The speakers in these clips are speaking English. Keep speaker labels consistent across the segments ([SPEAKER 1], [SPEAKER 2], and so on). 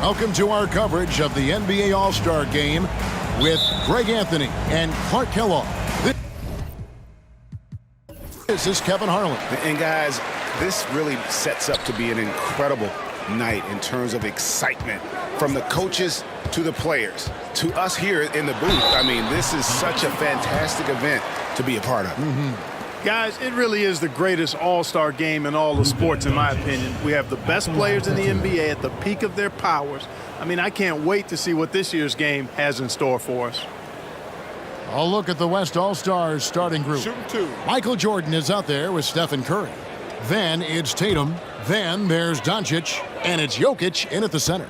[SPEAKER 1] Welcome to our coverage of the NBA All-Star Game with Greg Anthony and Clark Kellogg. This is Kevin Harlan.
[SPEAKER 2] And guys, this really sets up to be an incredible night in terms of excitement from the coaches to the players to us here in the booth. I mean, this is such a fantastic event to be a part of.
[SPEAKER 3] Guys, it really is the greatest all-star game in all the sports, in my opinion. We have the best players in the NBA at the peak of their powers. I mean, I can't wait to see what this year's game has in store for us.
[SPEAKER 1] I'll look at the West All-Stars starting group.
[SPEAKER 2] Shooting two.
[SPEAKER 1] Michael Jordan is out there with Stephen Curry. Then it's Tatum. Then there's Doncic. And it's Jokic in at the center.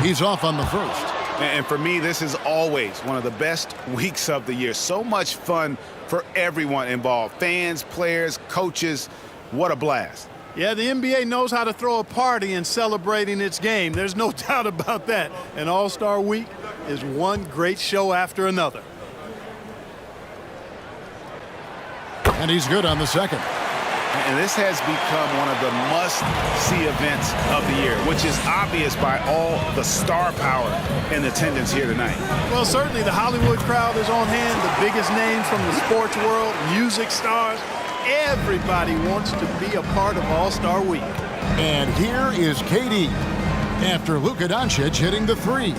[SPEAKER 1] He's off on the first.
[SPEAKER 2] And for me, this is always one of the best weeks of the year. So much fun for everyone involved. Fans, players, coaches. What a blast.
[SPEAKER 3] Yeah, the NBA knows how to throw a party in celebrating its game. There's no doubt about that. And All-Star Week is one great show after another.
[SPEAKER 1] And he's good on the second.
[SPEAKER 2] And this has become one of the must-see events of the year, which is obvious by all the star power in attendance here tonight.
[SPEAKER 3] Well, certainly the Hollywood crowd is on hand, the biggest names from the sports world, music stars. Everybody wants to be a part of All-Star Week.
[SPEAKER 1] And here is KD after Luka Doncic hitting the three.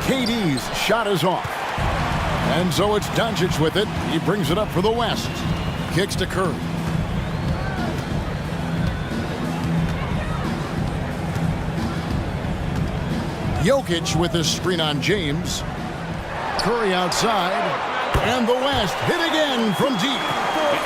[SPEAKER 1] KD's shot is off. And so it's Doncic with it. He brings it up for the West. Kicks to Curry. Jokic with a screen on James. Curry outside. And the West hit again from deep.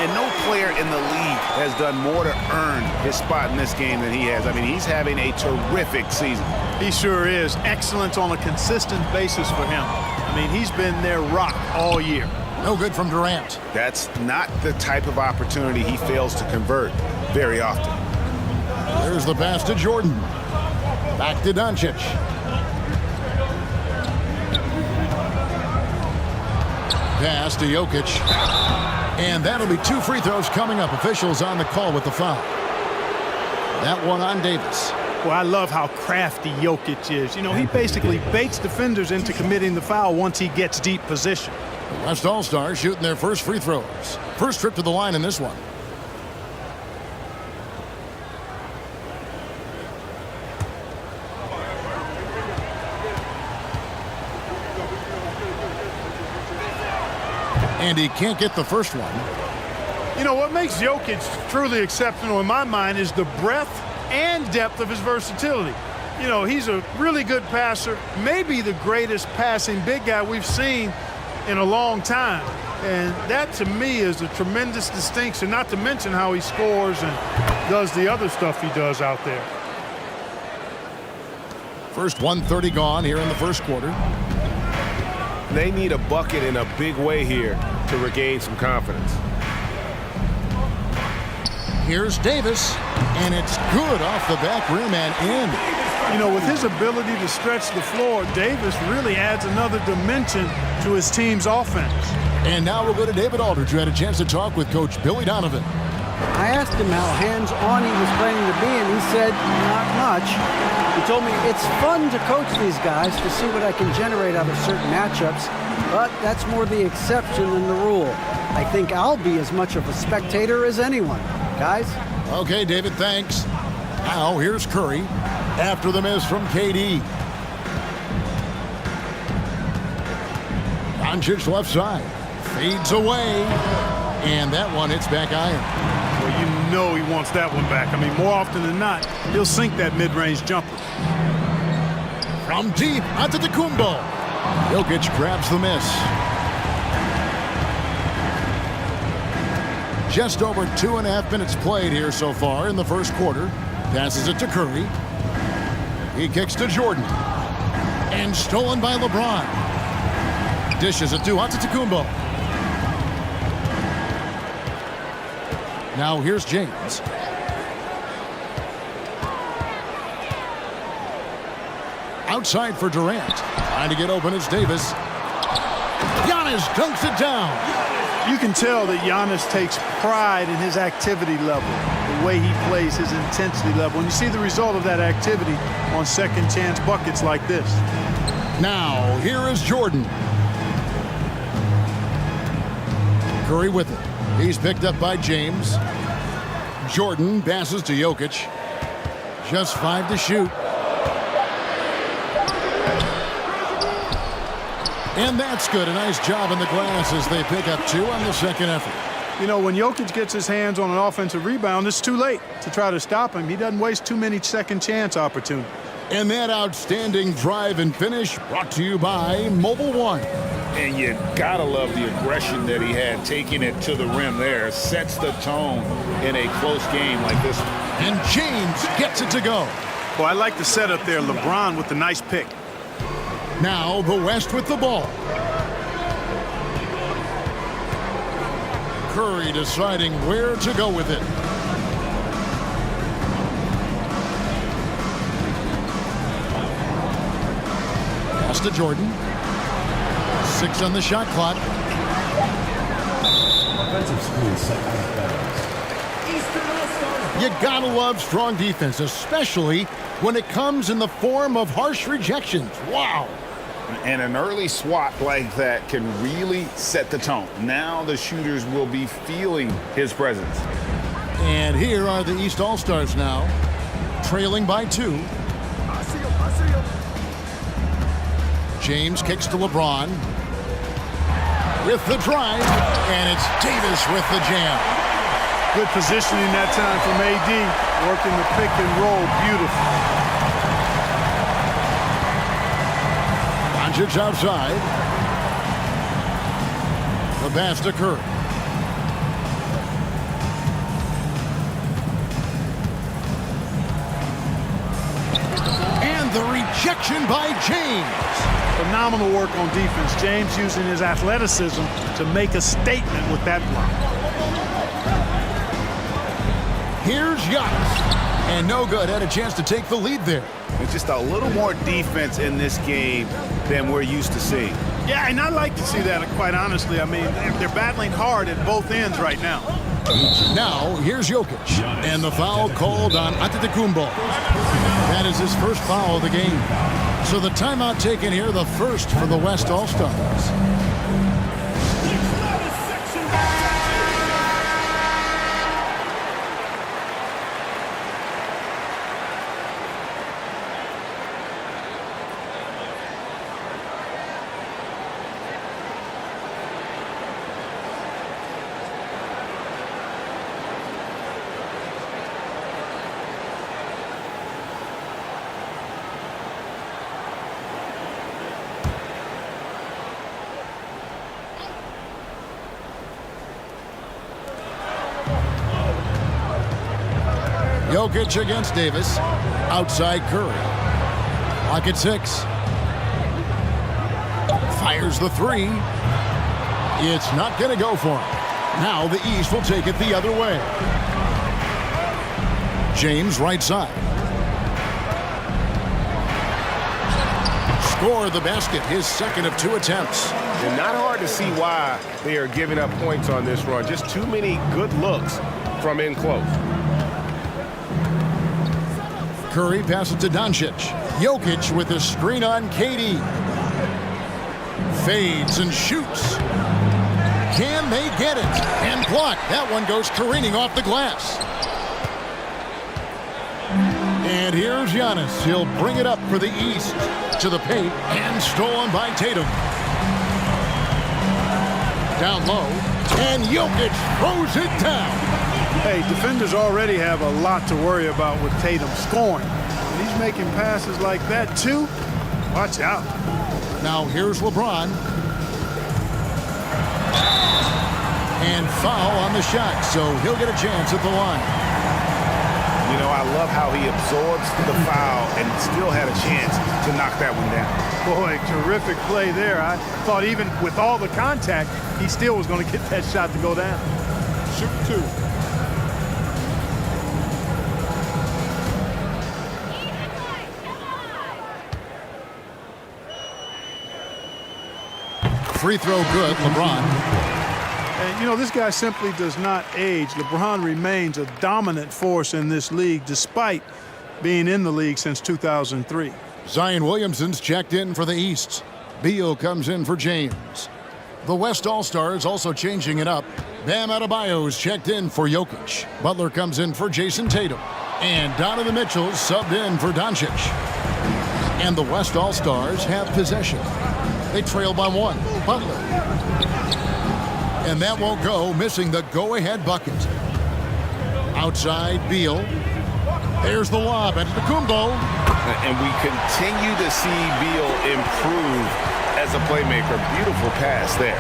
[SPEAKER 2] And no player in the league has done more to earn his spot in this game than he has. I mean, he's having a terrific season.
[SPEAKER 3] He sure is. Excellence on a consistent basis for him. I mean, he's been their rock all year.
[SPEAKER 1] No good from Durant.
[SPEAKER 2] That's not the type of opportunity he fails to convert very often.
[SPEAKER 1] There's the pass to Jordan. Back to Doncic. Pass to Jokic. And that'll be 2 free throws coming up. Officials on the call with the foul. That one on Davis.
[SPEAKER 3] Well, I love how crafty Jokic is. You know, he basically baits defenders into committing the foul once he gets deep position.
[SPEAKER 1] The West All-Stars shooting their first free throws. First trip to the line in this one. And he can't get the first one.
[SPEAKER 3] You know, what makes Jokic truly exceptional in my mind is the breadth and depth of his versatility. You know, he's a really good passer, maybe the greatest passing big guy we've seen in a long time. And that, to me, is a tremendous distinction, not to mention how he scores and does the other stuff he does out there.
[SPEAKER 1] First 1:30 gone here in the first quarter.
[SPEAKER 4] They need a bucket in a big way here to regain some confidence.
[SPEAKER 1] Here's Davis, and it's good off the back rim and in.
[SPEAKER 3] You know, with his ability to stretch the floor, Davis really adds another dimension to his team's offense.
[SPEAKER 1] And now we'll go to David Aldridge, who had a chance to talk with Coach Billy Donovan.
[SPEAKER 5] I asked him how hands-on he was planning to be, and he said, not much. He told me it's fun to coach these guys to see what I can generate out of certain matchups, but that's more the exception than the rule. I think I'll be as much of a spectator as anyone. Guys?
[SPEAKER 1] Okay, David, thanks. Now here's Curry after the miss from KD. Doncic left side. Fades away. And that one hits back iron.
[SPEAKER 3] Well, you know he wants that one back. I mean, more often than not, he'll sink that mid-range jumper.
[SPEAKER 1] From deep, Antetokounmpo. Jokic grabs the miss. Just over 2.5 minutes played here so far in the first quarter. Passes it to Curry. He kicks to Jordan. And stolen by LeBron. Dishes it to Antetokounmpo. Now here's James. Outside for Durant. Trying to get open is Davis. Giannis dunks it down.
[SPEAKER 3] You can tell that Giannis takes pride in his activity level, the way he plays, his intensity level. And you see the result of that activity on second chance buckets like this.
[SPEAKER 1] Now, here is Jordan. Curry with it. He's picked up by James. Jordan passes to Jokic. Just 5 to shoot. And that's good. A nice job in the glass as they pick up 2 on the second effort.
[SPEAKER 3] You know, when Jokic gets his hands on an offensive rebound, it's too late to try to stop him. He doesn't waste too many second chance opportunities.
[SPEAKER 1] And that outstanding drive and finish brought to you by Mobile One.
[SPEAKER 6] And you gotta love the aggression that he had, taking it to the rim there. Sets the tone in a close game like this.
[SPEAKER 1] And James gets it to go.
[SPEAKER 3] Well, I like the setup there. LeBron with the nice pick.
[SPEAKER 1] Now the West with the ball. Curry deciding where to go with it. Pass to Jordan. 6 on the shot clock. You gotta love strong defense, especially when it comes in the form of harsh rejections. Wow.
[SPEAKER 6] And an early swat like that can really set the tone. Now the shooters will be feeling his presence.
[SPEAKER 1] And here are the East All-Stars now, trailing by 2. James kicks to LeBron with the drive, and it's Davis with the jam.
[SPEAKER 3] Good positioning that time from AD, working the pick and roll, beautiful.
[SPEAKER 1] Doncic outside. The pass to Curry. And the rejection by James.
[SPEAKER 3] Phenomenal work on defense. James using his athleticism to make a statement with that block.
[SPEAKER 1] Here's Giannis. And no good. Had a chance to take the lead there.
[SPEAKER 2] It's just a little more defense in this game than we're used to seeing.
[SPEAKER 3] Yeah, and I like to see that, quite honestly. I mean, they're battling hard at both ends right now.
[SPEAKER 1] Now, here's Jokic. And the foul called on Antetokounmpo. That is his first foul of the game. So the timeout taken here, the first for the West All-Stars. Jokic against Davis. Outside Curry. Clock at 6. Fires the 3. It's not going to go for him. Now the East will take it the other way. James right side. Score the basket, his second of 2 attempts.
[SPEAKER 4] And not hard to see why they are giving up points on this run. Just too many good looks from in close.
[SPEAKER 1] Curry passes to Doncic. Jokic with a screen on KD. Fades and shoots. Can they get it? And blocked. That one goes careening off the glass. And here's Giannis. He'll bring it up for the East. To the paint. And stolen by Tatum. Down low. And Jokic throws it down.
[SPEAKER 3] Hey, defenders already have a lot to worry about with Tatum scoring. And he's making passes like that, too. Watch out.
[SPEAKER 1] Now here's LeBron. And foul on the shot, so he'll get a chance at the line.
[SPEAKER 2] You know, I love how he absorbs the foul and still had a chance to knock that one down.
[SPEAKER 3] Boy, terrific play there. I thought even with all the contact, he still was going to get that shot to go down. Shoot 2.
[SPEAKER 1] Free throw good, LeBron.
[SPEAKER 3] And, you know, this guy simply does not age. LeBron remains a dominant force in this league despite being in the league since 2003.
[SPEAKER 1] Zion Williamson's checked in for the East. Beal comes in for James. The West All-Stars also changing it up. Bam Adebayo's checked in for Jokic. Butler comes in for Jason Tatum. And Donovan Mitchell's subbed in for Doncic. And the West All-Stars have possession. They trail by 1. Butler. And that won't go, missing the go-ahead bucket. Outside, Beal. There's the lob at Antetokounmpo.
[SPEAKER 2] And we continue to see Beal improve as a playmaker. Beautiful pass there.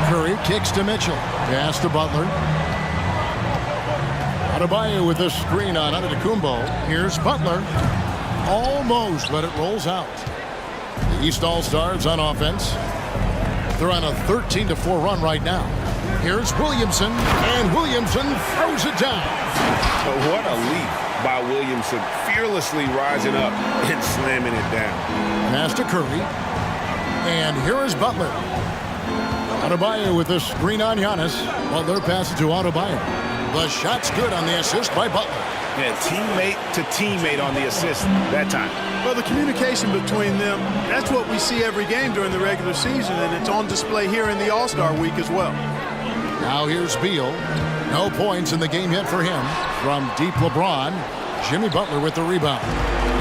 [SPEAKER 1] Curry kicks to Mitchell. Pass to Butler. Adebayo with a screen on Antetokounmpo. Here's Butler. Almost, but it rolls out. The East All-Stars on offense. They're on a 13-4 run right now. Here's Williamson, and Williamson throws it down.
[SPEAKER 2] What a leap by Williamson, fearlessly rising up and slamming it down.
[SPEAKER 1] Pass to Curry. And here is Butler. Adebayo with a screen on Giannis. Butler passes to Adebayo. The shot's good on the assist by Butler.
[SPEAKER 2] Yeah, teammate to teammate on the assist that time.
[SPEAKER 3] Well, the communication between them, that's what we see every game during the regular season, and it's on display here in the All-Star week as well.
[SPEAKER 1] Now here's Beal. No points in the game yet for him. From deep LeBron, Jimmy Butler with the rebound.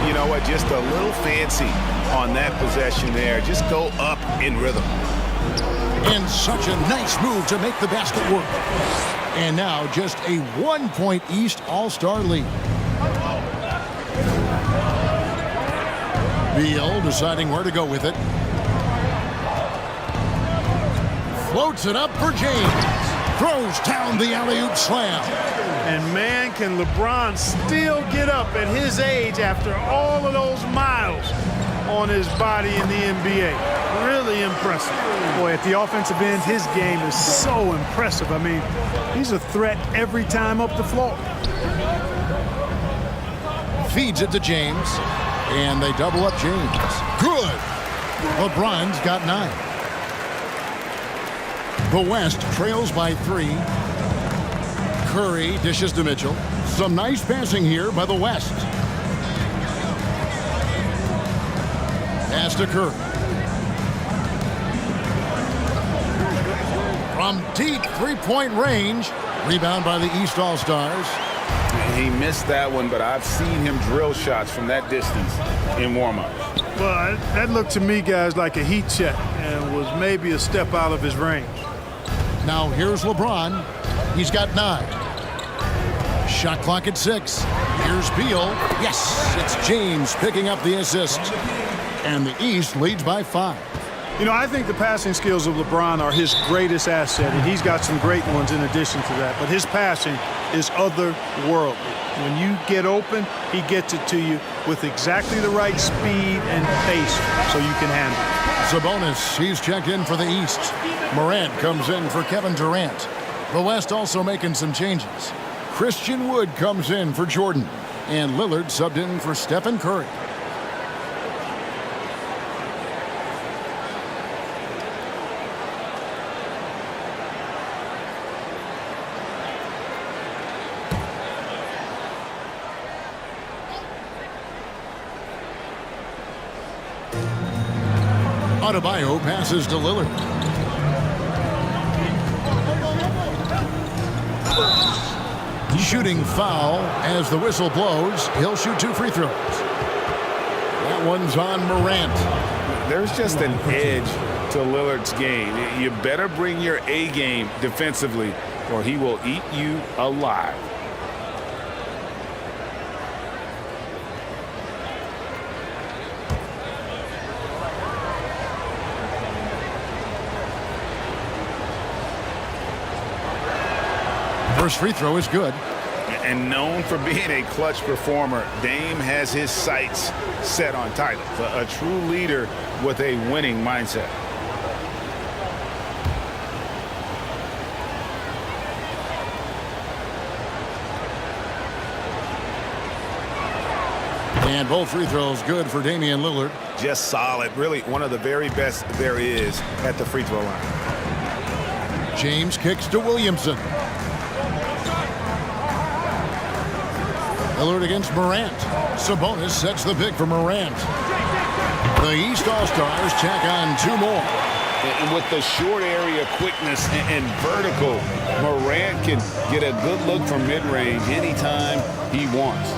[SPEAKER 2] You know what, just a little fancy on that possession there. Just go up in rhythm.
[SPEAKER 1] And such a nice move to make the basket work. And now just a 1-point East All-Star lead. Beal deciding where to go with it. Floats it up for James. Throws down the alley-oop slam.
[SPEAKER 3] And man, can LeBron still get up at his age after all of those miles on his body in the NBA. Really impressive. Boy, at the offensive end, his game is so impressive. I mean, he's a threat every time up the floor.
[SPEAKER 1] Feeds it to James. And they double up James. Good. LeBron's got 9. The West trails by 3. Curry dishes to Mitchell. Some nice passing here by the West. Pass to Curry. From deep three-point range. Rebound by the East All-Stars.
[SPEAKER 2] He missed that one, but I've seen him drill shots from that distance in warm-up.
[SPEAKER 3] Well, that looked to me, guys, like a heat check and was maybe a step out of his range.
[SPEAKER 1] Now here's LeBron. He's got 9. Shot clock at 6. Here's Beal. Yes, it's James picking up the assist. And the East leads by 5.
[SPEAKER 3] You know, I think the passing skills of LeBron are his greatest asset, and he's got some great ones in addition to that. But his passing is otherworldly. When you get open, he gets it to you with exactly the right speed and pace so you can handle it.
[SPEAKER 1] Sabonis, he's checked in for the East. Morant comes in for Kevin Durant. The West also making some changes. Christian Wood comes in for Jordan. And Lillard subbed in for Stephen Curry. Adebayo passes to Lillard. Shooting foul as the whistle blows. He'll shoot 2 free throws. That one's on Morant.
[SPEAKER 2] There's just an edge to Lillard's game. You better bring your A game defensively or he will eat you alive.
[SPEAKER 1] First free throw is good.
[SPEAKER 2] And known for being a clutch performer, Dame has his sights set on titles. A true leader with a winning mindset.
[SPEAKER 1] And both free throws good for Damian Lillard.
[SPEAKER 2] Just solid. Really one of the very best there is at the free throw line.
[SPEAKER 1] James kicks to Williamson. Lillard against Morant. Sabonis sets the pick for Morant. The East All-Stars tack on 2 more.
[SPEAKER 6] And with the short area quickness and vertical, Morant can get a good look from mid-range anytime he wants.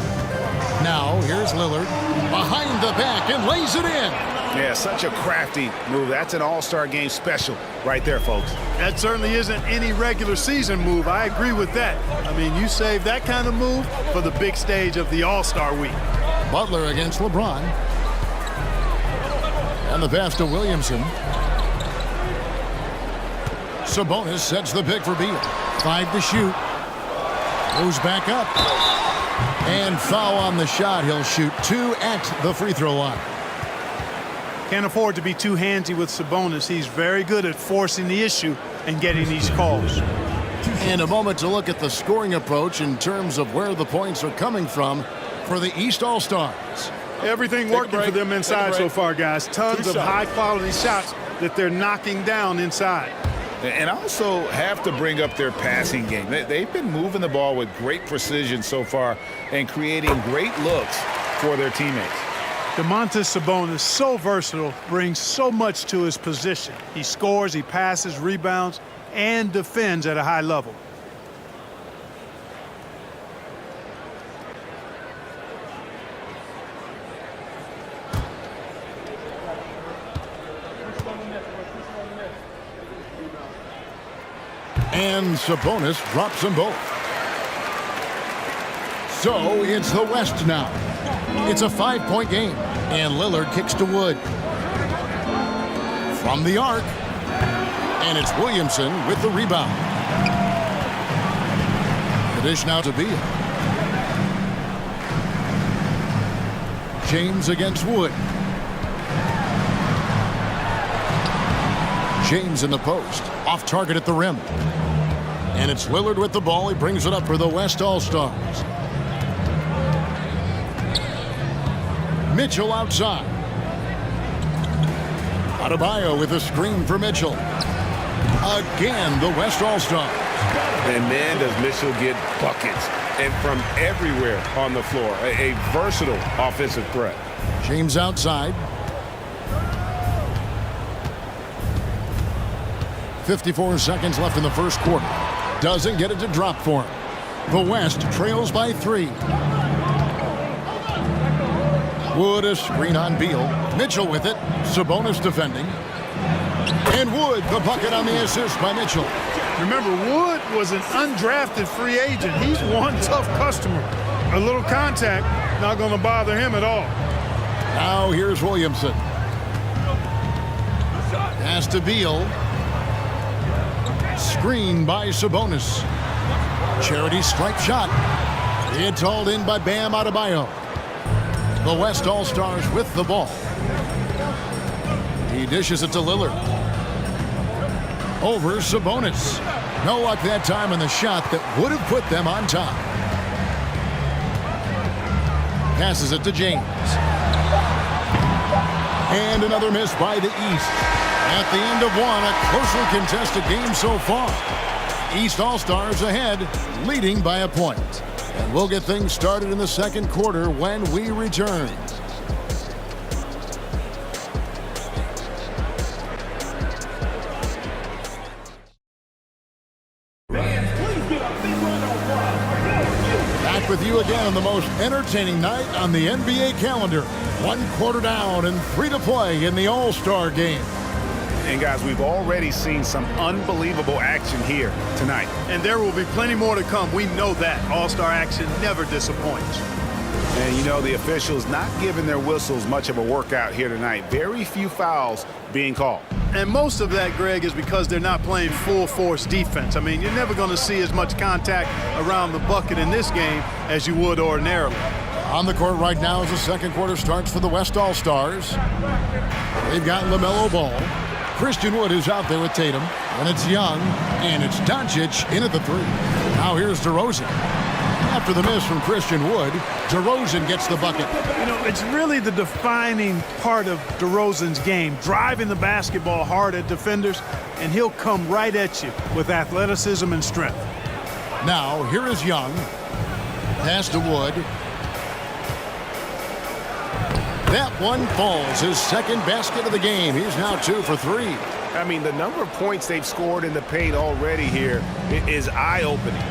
[SPEAKER 1] Now, here's Lillard. Behind the back and lays it in.
[SPEAKER 2] Yeah, such a crafty move. That's an all-star game special right there, folks.
[SPEAKER 3] That certainly isn't any regular season move. I agree with that. I mean, you save that kind of move for the big stage of the All-Star week.
[SPEAKER 1] Butler against LeBron. And the pass to Williamson. Sabonis sets the pick for Beal. 5 to shoot. Goes back up. And foul on the shot. He'll shoot 2 at the free throw line.
[SPEAKER 3] Can't afford to be too handsy with Sabonis. He's very good at forcing the issue and getting these calls.
[SPEAKER 1] And a moment to look at the scoring approach in terms of where the points are coming from for the East All-Stars.
[SPEAKER 3] Everything working for them inside so far, guys. Tons of high-quality shots that they're knocking down inside.
[SPEAKER 6] And also have to bring up their passing game. They've been moving the ball with great precision so far and creating great looks for their teammates.
[SPEAKER 3] Domantas Sabonis, so versatile, brings so much to his position. He scores, he passes, rebounds, and defends at a high level.
[SPEAKER 1] And Sabonis drops them both. So it's the West now. It's a 5-point game. And Lillard kicks to Wood. From the arc. And it's Williamson with the rebound. The dish now to Beal. James against Wood. James in the post. Off target at the rim. And it's Lillard with the ball. He brings it up for the West All-Stars. Mitchell outside. Adebayo with a screen for Mitchell. Again, the West All-Stars.
[SPEAKER 4] And man, does Mitchell get buckets. And from everywhere on the floor. A versatile offensive threat.
[SPEAKER 1] James outside. 54 seconds left in the first quarter. Doesn't get it to drop for him. The West trails by 3. Wood a screen on Beal. Mitchell with it. Sabonis defending. And Wood the bucket on the assist by Mitchell.
[SPEAKER 3] Remember, Wood was an undrafted free agent. He's one tough customer. A little contact, not going to bother him at all.
[SPEAKER 1] Now here's Williamson. Pass to Beal. Screen by Sabonis. Charity stripe shot. It's hauled in by Bam Adebayo. The West All-Stars with the ball. He dishes it to Lillard. Over Sabonis. No luck that time in the shot that would have put them on top. Passes it to James. And another miss by the East. At the end of one, a closely contested game so far. East All-Stars ahead, leading by a point. And we'll get things started in the second quarter when we return. Back with you again on the most entertaining night on the NBA calendar. 1 quarter down and 3 to play in the All-Star game.
[SPEAKER 2] And guys, we've already seen some unbelievable action here tonight.
[SPEAKER 3] And there will be plenty more to come. We know that. All-Star action never disappoints.
[SPEAKER 2] And you know, the officials not giving their whistles much of a workout here tonight. Very few fouls being called.
[SPEAKER 3] And most of that, Greg, is because they're not playing full-force defense. I mean, you're never going to see as much contact around the bucket in this game as you would ordinarily.
[SPEAKER 1] On the court right now as the second quarter starts for the West All-Stars. They've got LaMelo Ball. Christian Wood is out there with Tatum. And it's Young. And it's Doncic in at the 3. Now here's DeRozan. After the miss from Christian Wood, DeRozan gets the bucket.
[SPEAKER 3] You know, it's really the defining part of DeRozan's game, driving the basketball hard at defenders, and he'll come right at you with athleticism and strength.
[SPEAKER 1] Now, here is Young. Pass to Wood. That one falls. His second basket of the game. He's now 2 for 3.
[SPEAKER 2] I mean, the number of points they've scored in the paint already here is eye-opening.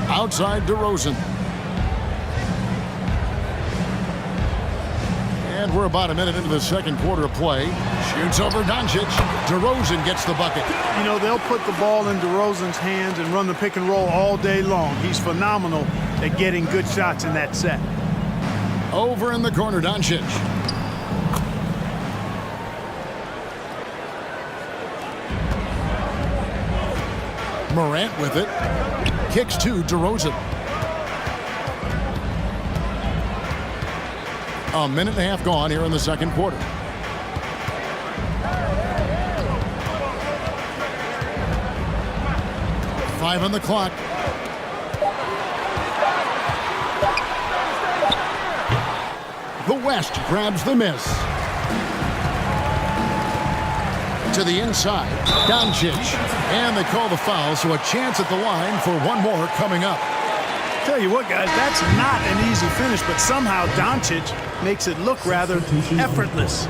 [SPEAKER 1] Outside DeRozan. And we're about a minute into the second quarter of play. Shoots over Doncic. DeRozan gets the bucket.
[SPEAKER 3] You know, they'll put the ball in DeRozan's hands and run the pick and roll all day long. He's phenomenal at getting good shots in that set.
[SPEAKER 1] Over in the corner, Doncic. Morant with it. Kicks to DeRozan. A minute and a half gone here in the second quarter. Five on the clock. The West grabs the miss. To the inside, Doncic. And they call the foul, so a chance at the line for one more coming up.
[SPEAKER 3] Tell you what, guys, that's not an easy finish, but somehow Doncic makes it look rather effortless.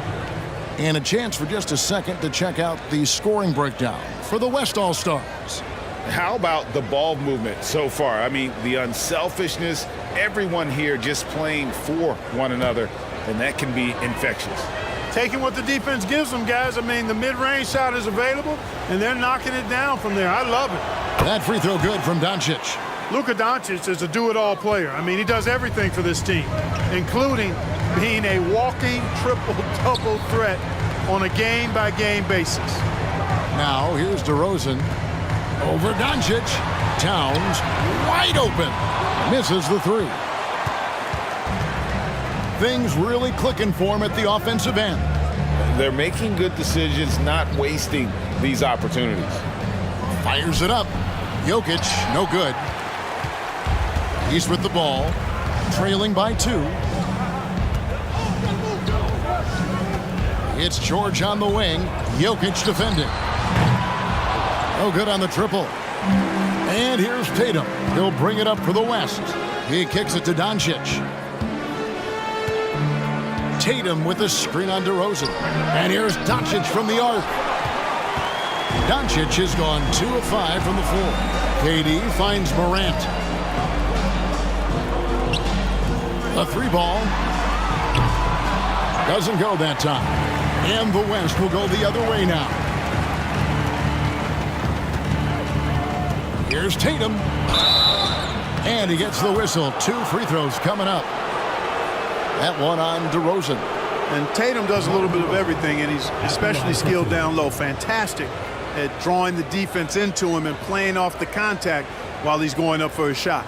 [SPEAKER 1] And a chance for just a second to check out the scoring breakdown for the West All-Stars.
[SPEAKER 6] How about the ball movement so far? I mean, the unselfishness, everyone here just playing for one another, and that can be infectious.
[SPEAKER 3] Taking what the defense gives them, guys. I mean, the mid-range shot is available, and they're knocking it down from there. I love it.
[SPEAKER 1] That free throw good from Doncic.
[SPEAKER 3] Luka Doncic is a do-it-all player. I mean, he does everything for this team, including being a walking triple-double threat on a game-by-game basis.
[SPEAKER 1] Now, here's DeRozan. Over Doncic. Towns wide open. Misses the three. Things really clicking for him at the offensive end.
[SPEAKER 6] They're making good decisions, not wasting these opportunities.
[SPEAKER 1] Fires it up. Jokic, no good. He's with the ball, trailing by 2. It's George on the wing. Jokic defending. No good on the triple. And here's Tatum. He'll bring it up for the West. He kicks it to Doncic. Tatum with a screen on DeRozan. And here's Doncic from the arc. Doncic has gone 2 of 5 from the floor. KD finds Morant. A 3-ball. Doesn't go that time. And the West will go the other way now. Here's Tatum. And he gets the whistle. 2 free throws coming up. That one on DeRozan.
[SPEAKER 3] And Tatum does a little bit of everything, and he's especially skilled down low. Fantastic at drawing the defense into him and playing off the contact while he's going up for a shot.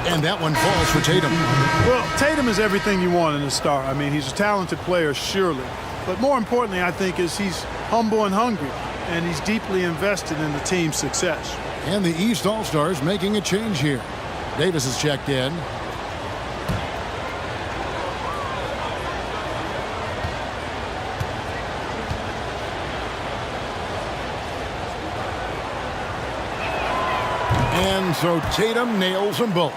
[SPEAKER 1] And that one falls for Tatum.
[SPEAKER 3] Well, Tatum is everything you want in a star. I mean, he's a talented player, surely. But more importantly, I think, is he's humble and hungry, and he's deeply invested in the team's success.
[SPEAKER 1] And the East All-Stars making a change here. Davis has checked in. And so Tatum nails them both.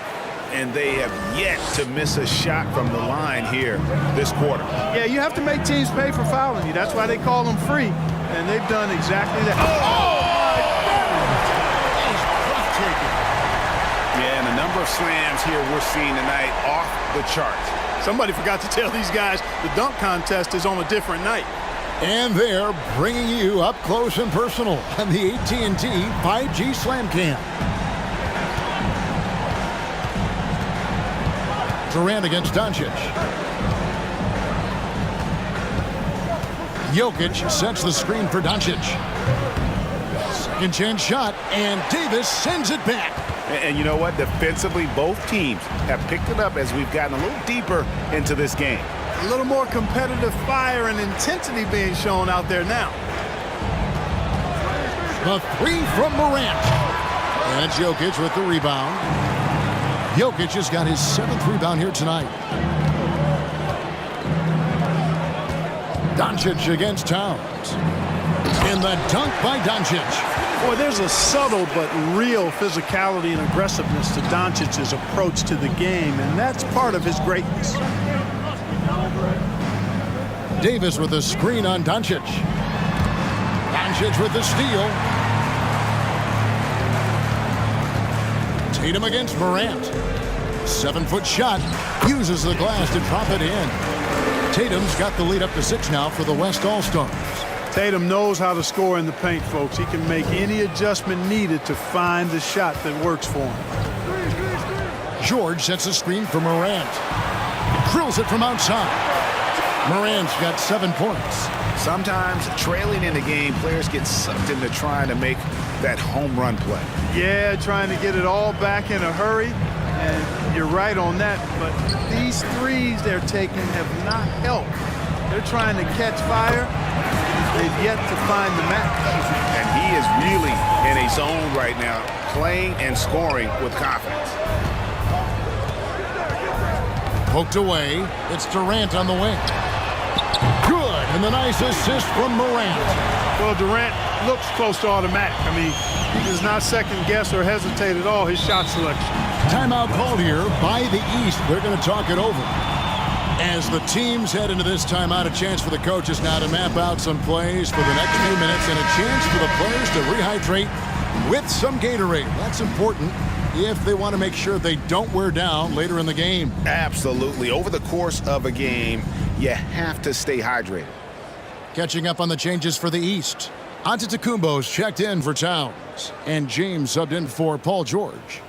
[SPEAKER 2] And they have yet to miss a shot from the line here this quarter.
[SPEAKER 3] Yeah, you have to make teams pay for fouling you. That's why they call them free. And they've done exactly that. Oh,
[SPEAKER 2] yeah, and the number of slams here we're seeing tonight off the charts.
[SPEAKER 3] somebody forgot to tell these guys the dunk contest is on a different night.
[SPEAKER 1] And they're bringing you up close and personal on the AT&T 5G Slam Cam. Durant against Doncic. Jokic sets the screen for Doncic. Second chance shot, and Davis sends it back.
[SPEAKER 2] And you know what? Defensively, both teams have picked it up as we've gotten a little deeper into this game.
[SPEAKER 3] A little more competitive fire and intensity being shown out there now.
[SPEAKER 1] The three from Morant. And it's Jokic with the rebound. Jokic has got his 7th rebound here tonight. Doncic against Towns. And the dunk by Doncic.
[SPEAKER 3] Boy, there's a subtle but real physicality and aggressiveness to Doncic's approach to the game, and that's part of his greatness.
[SPEAKER 1] Davis with a screen on Doncic. Doncic with the steal. Tatum against Morant. 7-foot shot. Uses the glass to drop it in. Tatum's got the lead up to 6 now for the West All-Stars.
[SPEAKER 3] Tatum knows how to score in the paint, folks. He can make any adjustment needed to find the shot that works for him.
[SPEAKER 1] George sets a screen for Morant. Drills it from outside. Morant's got 7 points.
[SPEAKER 2] Sometimes trailing in the game, players get sucked into trying to make that home run play.
[SPEAKER 3] Yeah, trying to get it all back in a hurry, and you're right on that. But these threes they're taking have not helped. They're trying to catch fire. They've yet to find the match.
[SPEAKER 2] And he is really in a zone right now, playing and scoring with confidence.
[SPEAKER 1] Poked away. It's Durant on the wing. Good, and the nice assist from Morant.
[SPEAKER 3] Well, Durant looks close to automatic. I mean, he does not second guess or hesitate at all his shot selection.
[SPEAKER 1] Timeout called here by the East. They're going to talk it over. As the teams head into this timeout, a chance for the coaches now to map out some plays for the next few minutes and a chance for the players to rehydrate with some Gatorade. That's important if they want to make sure they don't wear down later in the game.
[SPEAKER 2] Absolutely. Over the course of a game, you have to stay hydrated.
[SPEAKER 1] Catching up on the changes for the East. Antetokounmpo's checked in for Towns, and James subbed in for Paul George.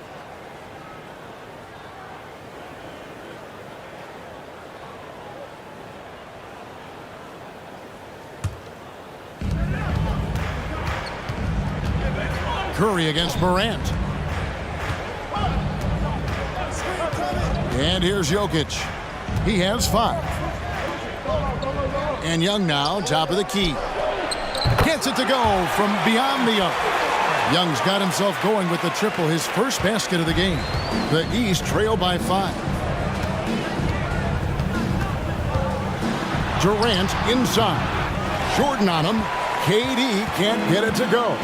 [SPEAKER 1] Curry against Morant. And here's Jokic. He has 5. And Young now, top of the key. Gets it to go from beyond the arc. Young's got himself going with the triple, his first basket of the game. The East trail by 5. Durant inside. Jordan on him. KD can't get it to go.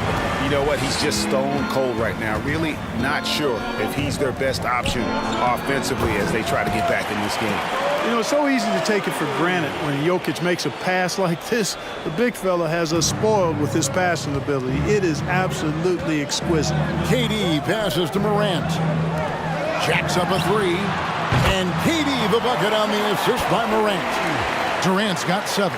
[SPEAKER 2] You know what? He's just stone cold right now. Really not sure if he's their best option offensively as they try to get back in this game.
[SPEAKER 3] You know, it's so easy to take it for granted when Jokic makes a pass like this. The big fella has us spoiled with his passing ability. It is absolutely exquisite.
[SPEAKER 1] KD passes to Morant. Jacks up a 3. And KD the bucket on the assist by Morant. Durant's got 7.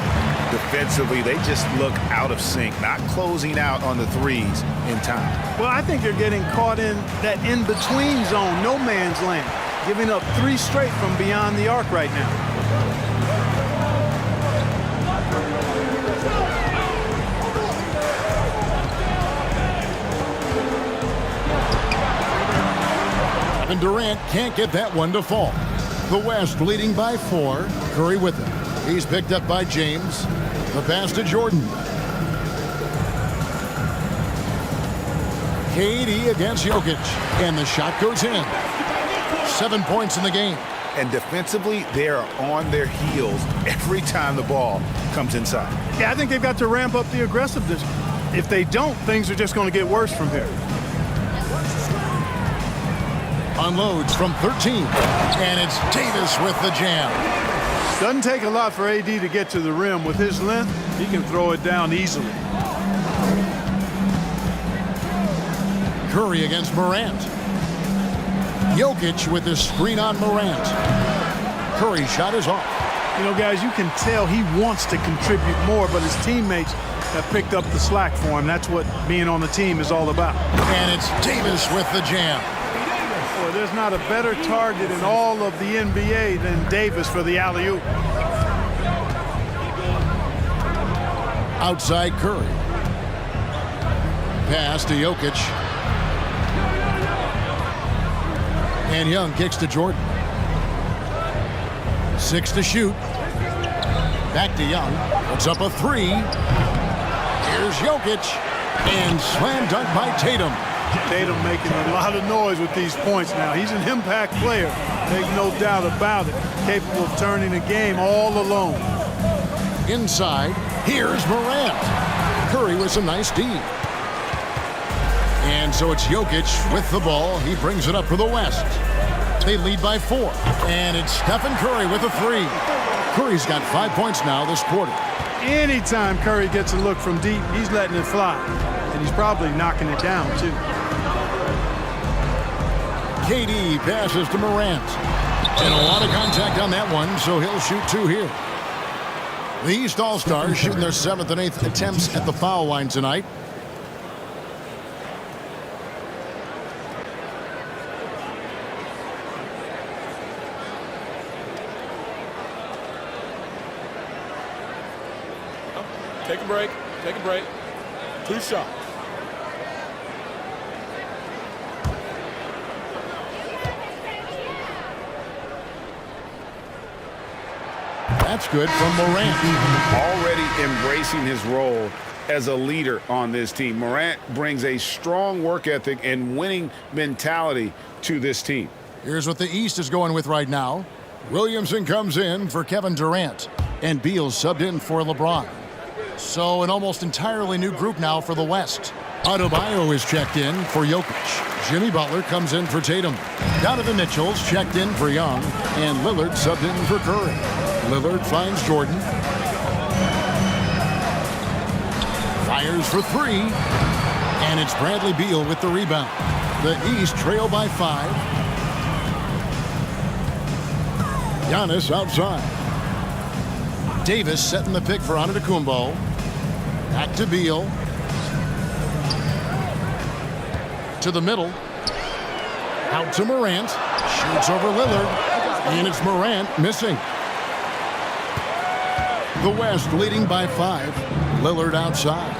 [SPEAKER 2] Defensively, they just look out of sync, not closing out on the threes in time.
[SPEAKER 3] Well, I think they're getting caught in that in-between zone, no man's land, giving up 3 straight from beyond the arc right now.
[SPEAKER 1] And Durant can't get that one to fall. The West leading by 4. Curry with him. He's picked up by James. The pass to Jordan. KD against Jokic. And the shot goes in. 7 points in the game.
[SPEAKER 2] And defensively, they are on their heels every time the ball comes inside.
[SPEAKER 3] Yeah, I think they've got to ramp up the aggressiveness. If they don't, things are just going to get worse from here.
[SPEAKER 1] Unloads from 13. And it's Davis with the jam.
[SPEAKER 3] Doesn't take a lot for AD to get to the rim. With his length, he can throw it down easily.
[SPEAKER 1] Curry against Morant. Jokic with the screen on Morant. Curry shot is off.
[SPEAKER 3] You know, guys, you can tell he wants to contribute more, but his teammates have picked up the slack for him. That's what being on the team is all about.
[SPEAKER 1] And it's Davis with the jam.
[SPEAKER 3] Boy, there's not a better target in all of the NBA than Davis for the alley-oop.
[SPEAKER 1] Outside Curry. Pass to Jokic. And Young kicks to Jordan. 6 to shoot. Back to Young. Puts up a 3. Here's Jokic. And slam dunk by Tatum.
[SPEAKER 3] Tatum making a lot of noise with these points now. He's an impact player. Make no doubt about it. Capable of turning the game all alone.
[SPEAKER 1] Inside, here's Morant. Curry with some nice D. And so it's Jokic with the ball. He brings it up for the West. They lead by 4. And it's Stephen Curry with a 3. Curry's got 5 points now this quarter.
[SPEAKER 3] Anytime Curry gets a look from deep, he's letting it fly. And he's probably knocking it down, too.
[SPEAKER 1] KD passes to Morant. And a lot of contact on that one, so he'll shoot 2 here. The East All-Stars shooting their 7th and 8th attempts at the foul line tonight.
[SPEAKER 4] Take a break. Take a break. 2 shots.
[SPEAKER 1] That's good from Morant.
[SPEAKER 6] Already embracing his role as a leader on this team. Morant brings a strong work ethic and winning mentality to this team.
[SPEAKER 1] Here's what the East is going with right now. Williamson comes in for Kevin Durant. And Beal subbed in for LeBron. So an almost entirely new group now for the West. Adebayo is checked in for Jokic. Jimmy Butler comes in for Tatum. Donovan Mitchell's checked in for Young. And Lillard subbed in for Curry. Lillard finds Jordan. Fires for 3. And it's Bradley Beal with the rebound. The East trail by 5. Giannis outside. Davis setting the pick for Antetokounmpo. Back to Beal. To the middle. Out to Morant. Shoots over Lillard. And it's Morant missing. The West leading by 5. Lillard outside.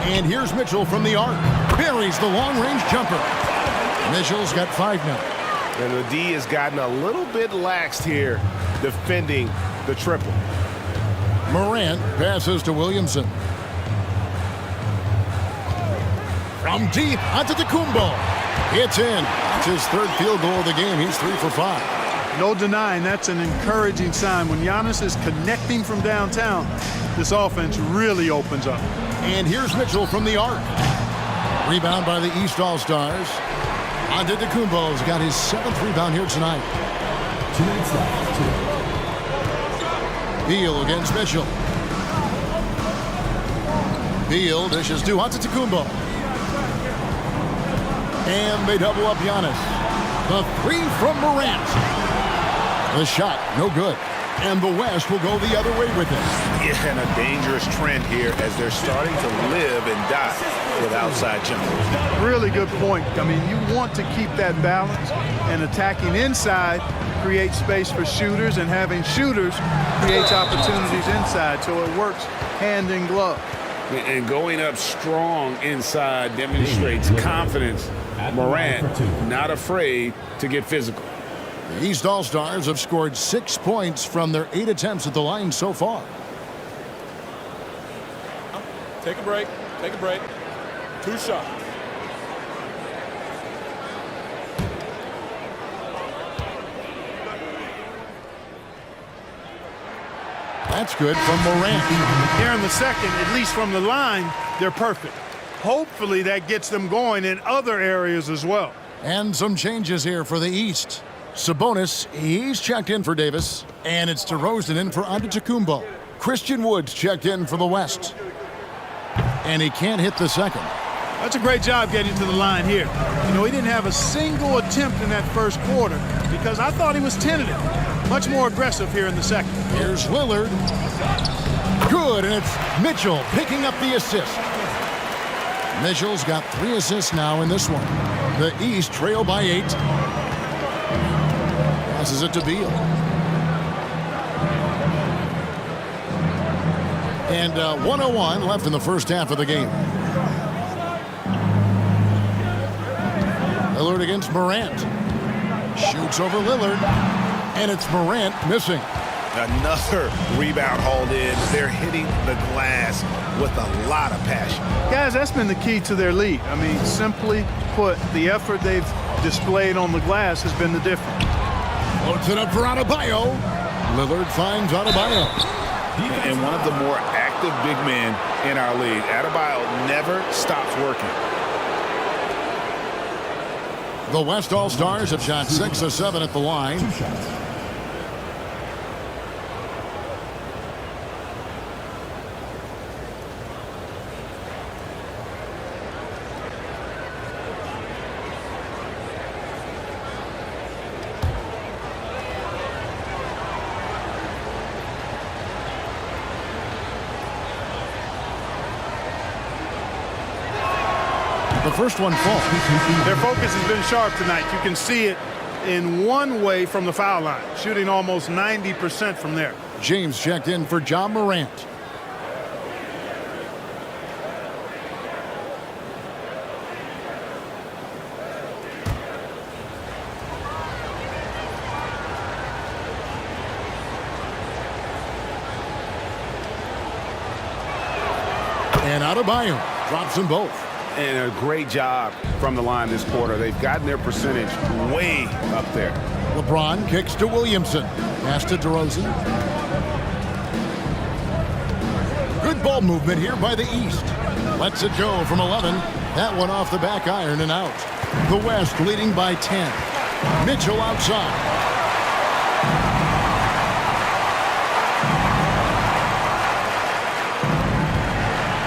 [SPEAKER 1] And here's Mitchell from the arc. Buries the long-range jumper. Mitchell's got 5 now.
[SPEAKER 4] And the D has gotten a little bit laxed here defending the triple.
[SPEAKER 1] Morant passes to Williamson. From deep, Antetokounmpo. It's in. It's his 3rd field goal of the game. He's 3 for 5.
[SPEAKER 3] No denying that's an encouraging sign. When Giannis is connecting from downtown, this offense really opens up.
[SPEAKER 1] And here's Mitchell from the arc. Rebound by the East All-Stars. Antetokounmpo's got his 7th rebound here tonight. Beal against Mitchell. Beal dishes to Antetokounmpo. And they double up Giannis. The 3 from Morant. The shot, no good. And the West will go the other way with it.
[SPEAKER 2] Yeah, and a dangerous trend here as they're starting to live and die with outside jumpers.
[SPEAKER 3] Really good point. I mean, you want to keep that balance, and attacking inside creates space for shooters, and having shooters creates opportunities inside, so it works hand in glove.
[SPEAKER 6] And going up strong inside demonstrates confidence. Morant not afraid to get physical.
[SPEAKER 1] The East All-Stars have scored 6 points from their 8 attempts at the line so far.
[SPEAKER 4] Take a break. Take a break. 2 shots.
[SPEAKER 1] That's good from Morant.
[SPEAKER 3] Here in the second, at least from the line, they're perfect. Hopefully that gets them going in other areas as well.
[SPEAKER 1] And some changes here for the East. Sabonis, he's checked in for Davis. And it's DeRozan in for Antetokounmpo. Christian Wood's checked in for the West. And he can't hit the second.
[SPEAKER 3] That's a great job getting to the line here. You know, he didn't have a single attempt in that first quarter because I thought he was tentative. Much more aggressive here in the second.
[SPEAKER 1] Here's Lillard. Good, and it's Mitchell picking up the assist. Mitchell's got 3 assists now in this one. The East trail by 8. Passes it to Beal. And 1:01 left in the first half of the game. Lillard against Morant. Shoots over Lillard. And it's Morant missing.
[SPEAKER 2] Another rebound hauled in. They're hitting the glass with a lot of passion.
[SPEAKER 3] Guys, that's been the key to their lead. I mean, simply put, the effort they've displayed on the glass has been the difference.
[SPEAKER 1] Loads it up for Adebayo. Lillard finds Adebayo.
[SPEAKER 2] And one of the more active big men in our league. Adebayo never stops working.
[SPEAKER 1] The West All-Stars have shot 6 of 7 at the line. The first one falls.
[SPEAKER 3] Their focus has been sharp tonight. You can see it in one way from the foul line, shooting almost 90% from there.
[SPEAKER 1] James checked in for John Morant. And Adebayo drops them both.
[SPEAKER 2] And a great job from the line this quarter. They've gotten their percentage way up there.
[SPEAKER 1] LeBron kicks to Williamson. Pass to DeRozan. Good ball movement here by the East. Lets it go from 11. That one off the back iron and out. The West leading by 10. Mitchell outside.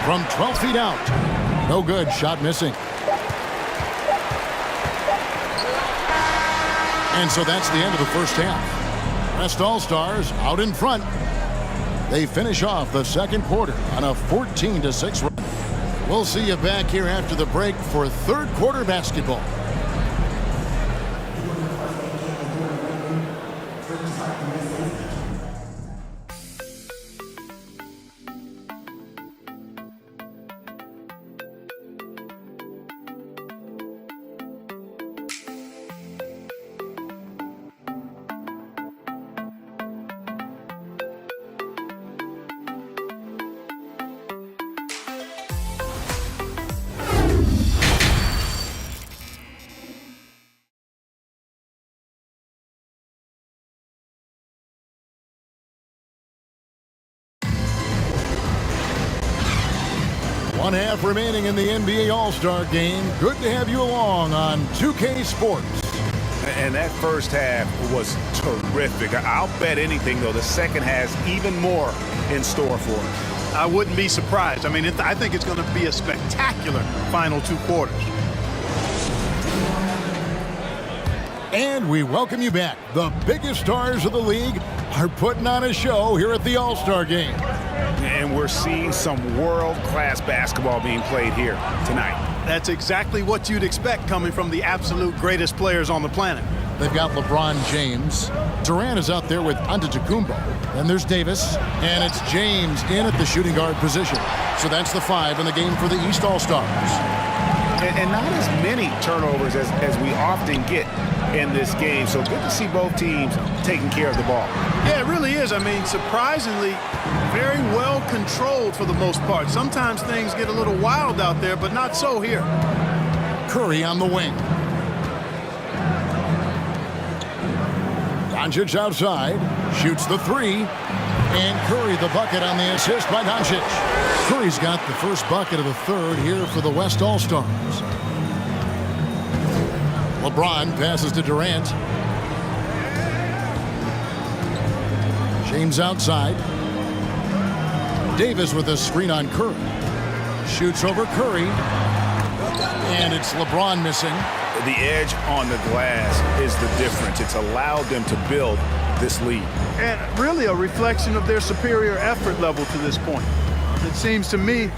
[SPEAKER 1] From 12 feet out. No good. Shot missing. And so that's the end of the first half. West All-Stars out in front. They finish off the second quarter on a 14-6 run. We'll see you back here after the break for third quarter basketball. One half remaining in the NBA All-Star Game. Good to have you along on 2K Sports.
[SPEAKER 2] And that first half was terrific. I'll bet anything, though, the second has even more in store for us.
[SPEAKER 3] I wouldn't be surprised. I mean, I think it's going to be a spectacular final two quarters.
[SPEAKER 1] And we welcome you back. The biggest stars of the league are putting on a show here at the All-Star Game.
[SPEAKER 2] And we're seeing some world-class basketball being played here tonight.
[SPEAKER 3] That's exactly what you'd expect coming from the absolute greatest players on the planet.
[SPEAKER 1] They've got LeBron James. Durant is out there with Antetokounmpo. And there's Davis. And it's James in at the shooting guard position. So that's the 5 in the game for the East All-Stars.
[SPEAKER 2] And not as many turnovers as we often get in this game. So good to see both teams taking care of the ball.
[SPEAKER 3] Yeah, it really is. I mean, surprisingly, very well controlled for the most part. Sometimes things get a little wild out there, but not so here.
[SPEAKER 1] Curry on the wing. Doncic outside. Shoots the 3. And Curry the bucket on the assist by Doncic. Curry's got the first bucket of the third here for the West All-Stars. LeBron passes to Durant. James outside. Davis with a screen on Curry. Shoots over Curry. And it's LeBron missing.
[SPEAKER 2] The edge on the glass is the difference. It's allowed them to build this lead.
[SPEAKER 3] And really a reflection of their superior effort level to this point. It seems to me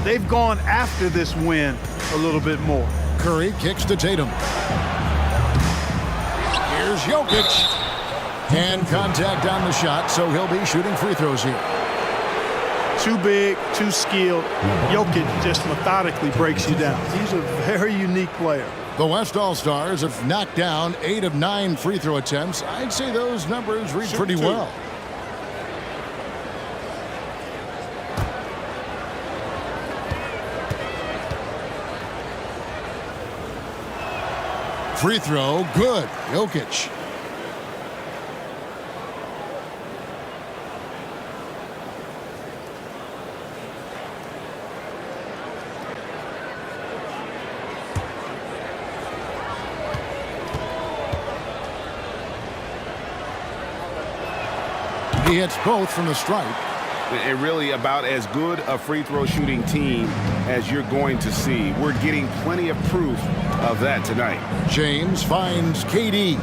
[SPEAKER 3] they've gone after this win a little bit more.
[SPEAKER 1] Curry kicks to Tatum. Here's Jokic. And contact on the shot, so he'll be shooting free throws here.
[SPEAKER 3] Too big, too skilled. Jokic just methodically breaks you down. He's a very unique player.
[SPEAKER 1] The West All-Stars have knocked down 8 of 9 free throw attempts. I'd say those numbers read pretty well. Free throw, good. Jokic. He hits both from the stripe.
[SPEAKER 4] And really about as good a free throw shooting team as you're going to see. We're getting plenty of proof of that tonight.
[SPEAKER 1] James finds KD.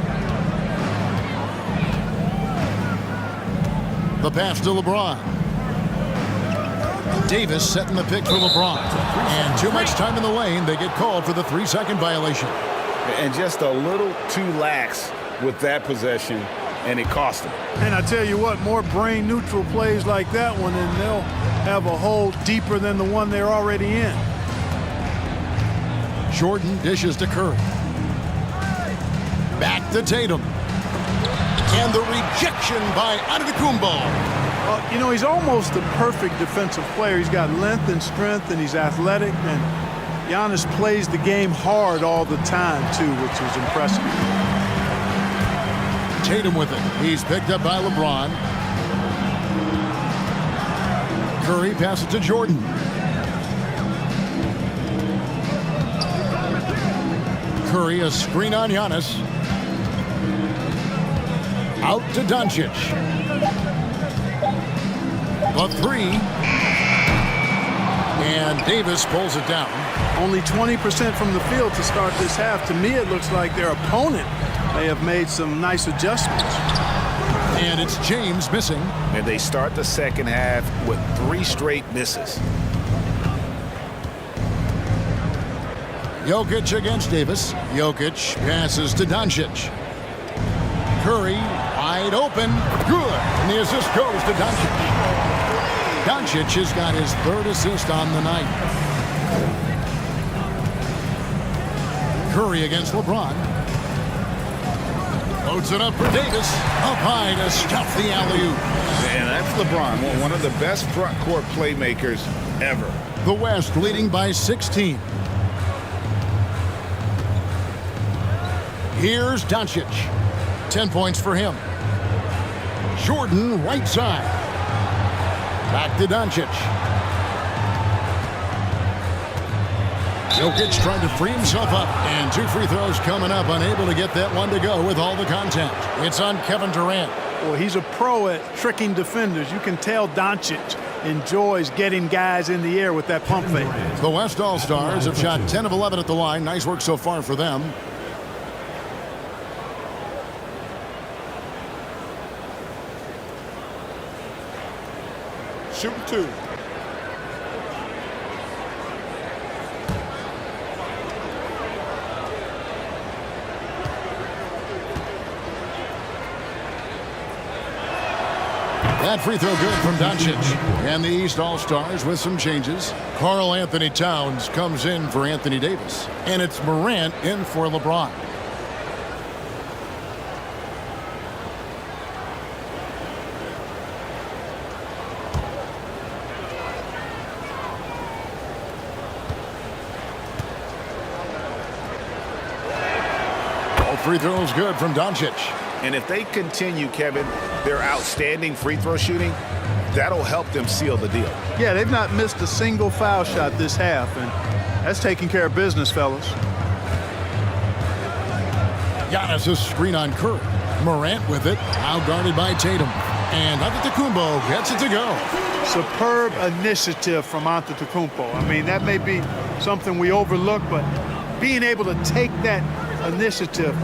[SPEAKER 1] The pass to LeBron. Davis setting the pick for LeBron. And too much time in the lane. They get called for the 3-second violation.
[SPEAKER 4] And just a little too lax with that possession, and it cost them.
[SPEAKER 3] And I tell you what, more brain neutral plays like that one, and they'll have a hole deeper than the one they're already in.
[SPEAKER 1] Jordan dishes to Curry. Back to Tatum. And the rejection by Antetokounmpo.
[SPEAKER 3] You know, he's almost the perfect defensive player. He's got length and strength, and he's athletic. And Giannis plays the game hard all the time, too, which is impressive.
[SPEAKER 1] Tatum with it. He's picked up by LeBron. Curry passes to Jordan. Curry, a screen on Giannis. Out to Doncic. The 3. And Davis pulls it down.
[SPEAKER 3] Only 20% from the field to start this half. To me, it looks like their opponent may have made some nice adjustments.
[SPEAKER 1] And it's James missing.
[SPEAKER 2] And they start the second half with 3 straight misses.
[SPEAKER 1] Jokic against Davis. Jokic passes to Doncic. Curry wide open. Good. And the assist goes to Doncic. Doncic has got his 3rd assist on the night. Curry against LeBron. Loads it up for Davis. Up high to stuff the alley-oop.
[SPEAKER 6] And that's LeBron, one of the best front court playmakers ever.
[SPEAKER 1] The West leading by 16. Here's Doncic. 10 points for him. Jordan right side. Back to Doncic. Jokic trying to free himself up. And 2 free throws coming up. Unable to get that one to go with all the contact. It's on Kevin Durant.
[SPEAKER 3] Well, he's a pro at tricking defenders. You can tell Doncic enjoys getting guys in the air with that pump fake.
[SPEAKER 1] The West All-Stars have shot 10 of 11 at the line. Nice work so far for them.
[SPEAKER 4] Shoot 2.
[SPEAKER 1] That free throw good from Doncic. And the East All-Stars with some changes. Karl Anthony Towns comes in for Anthony Davis. And it's Morant in for LeBron. All free throws good from Doncic.
[SPEAKER 2] And if they continue, Kevin, their outstanding free throw shooting, that'll help them seal the deal.
[SPEAKER 3] Yeah, they've not missed a single foul shot this half, and that's taking care of business, fellas.
[SPEAKER 1] Giannis' screen on Curry. Morant with it, out guarded by Tatum. And Antetokounmpo gets it to go.
[SPEAKER 3] Superb initiative from Antetokounmpo. I mean, that may be something we overlook, but being able to take that initiative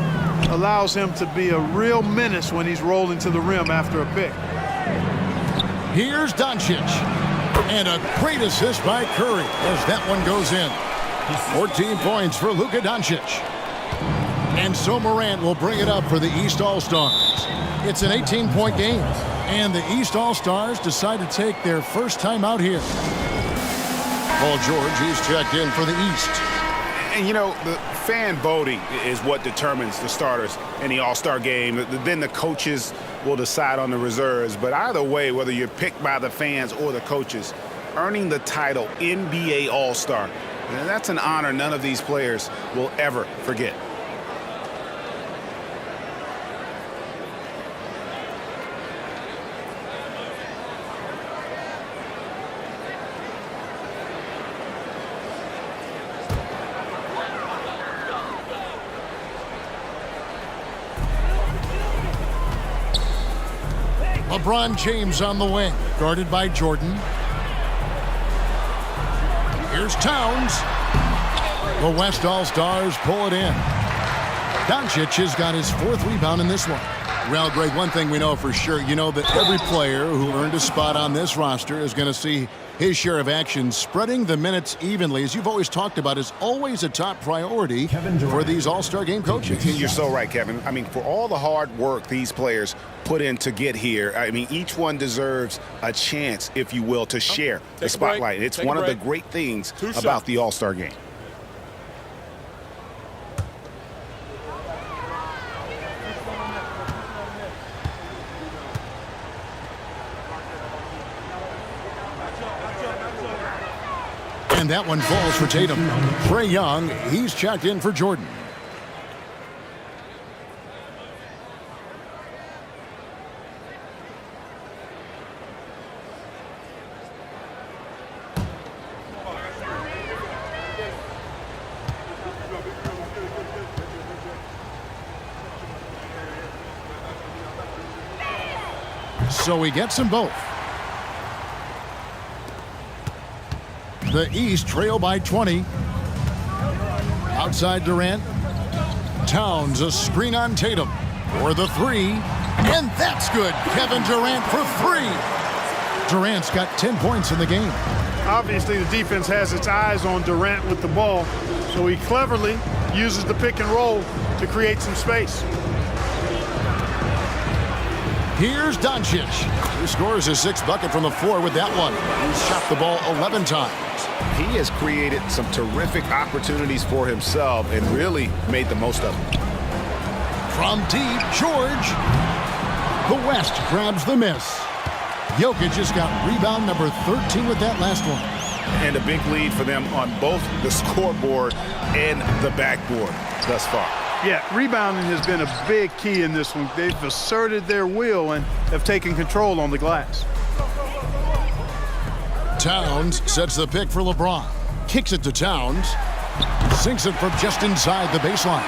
[SPEAKER 3] allows him to be a real menace when he's rolling to the rim after a pick.
[SPEAKER 1] Here's Doncic. And a great assist by Curry as that one goes in. 14 points for Luka Doncic. And so Morant will bring it up for the East All-Stars. It's an 18-point game. And the East All-Stars decide to take their first time out here. Paul George, he's checked in for the East.
[SPEAKER 2] And, you know, the fan voting is what determines the starters in the All-Star game. Then the coaches will decide on the reserves. But either way, whether you're picked by the fans or the coaches, earning the title NBA All-Star, that's an honor none of these players will ever forget.
[SPEAKER 1] LeBron James on the wing, guarded by Jordan. Here's Towns. The West All-Stars pull it in. Doncic has got his 4th rebound in this one. Well, Greg, one thing we know for sure, you know that every player who earned a spot on this roster is going to see his share of action. Spreading the minutes evenly, as you've always talked about, is always a top priority for these All-Star game coaches.
[SPEAKER 2] You're so right, Kevin. I mean, for all the hard work these players put in to get here, I mean, each one deserves a chance, if you will, to share the spotlight. It's one of the great things about the All-Star game.
[SPEAKER 1] And that one falls for Tatum. Trae Young, he's checked in for Jordan. So he gets them both. The East trail by 20. Outside Durant. Towns, a screen on Tatum for the 3. And that's good. Kevin Durant for 3. Durant's got 10 points in the game.
[SPEAKER 3] Obviously, the defense has its eyes on Durant with the ball, so he cleverly uses the pick and roll to create some space.
[SPEAKER 1] Here's Doncic. He scores his 6th bucket from the floor with that one. He's shot the ball 11 times.
[SPEAKER 2] He has created some terrific opportunities for himself and really made the most of them.
[SPEAKER 1] From deep, George. The West grabs the miss. Jokic just got rebound number 13 with that last one.
[SPEAKER 2] And a big lead for them on both the scoreboard and the backboard thus far.
[SPEAKER 3] Yeah, rebounding has been a big key in this one. They've asserted their will and have taken control on the glass.
[SPEAKER 1] Towns sets the pick for LeBron. Kicks it to Towns. Sinks it from just inside the baseline.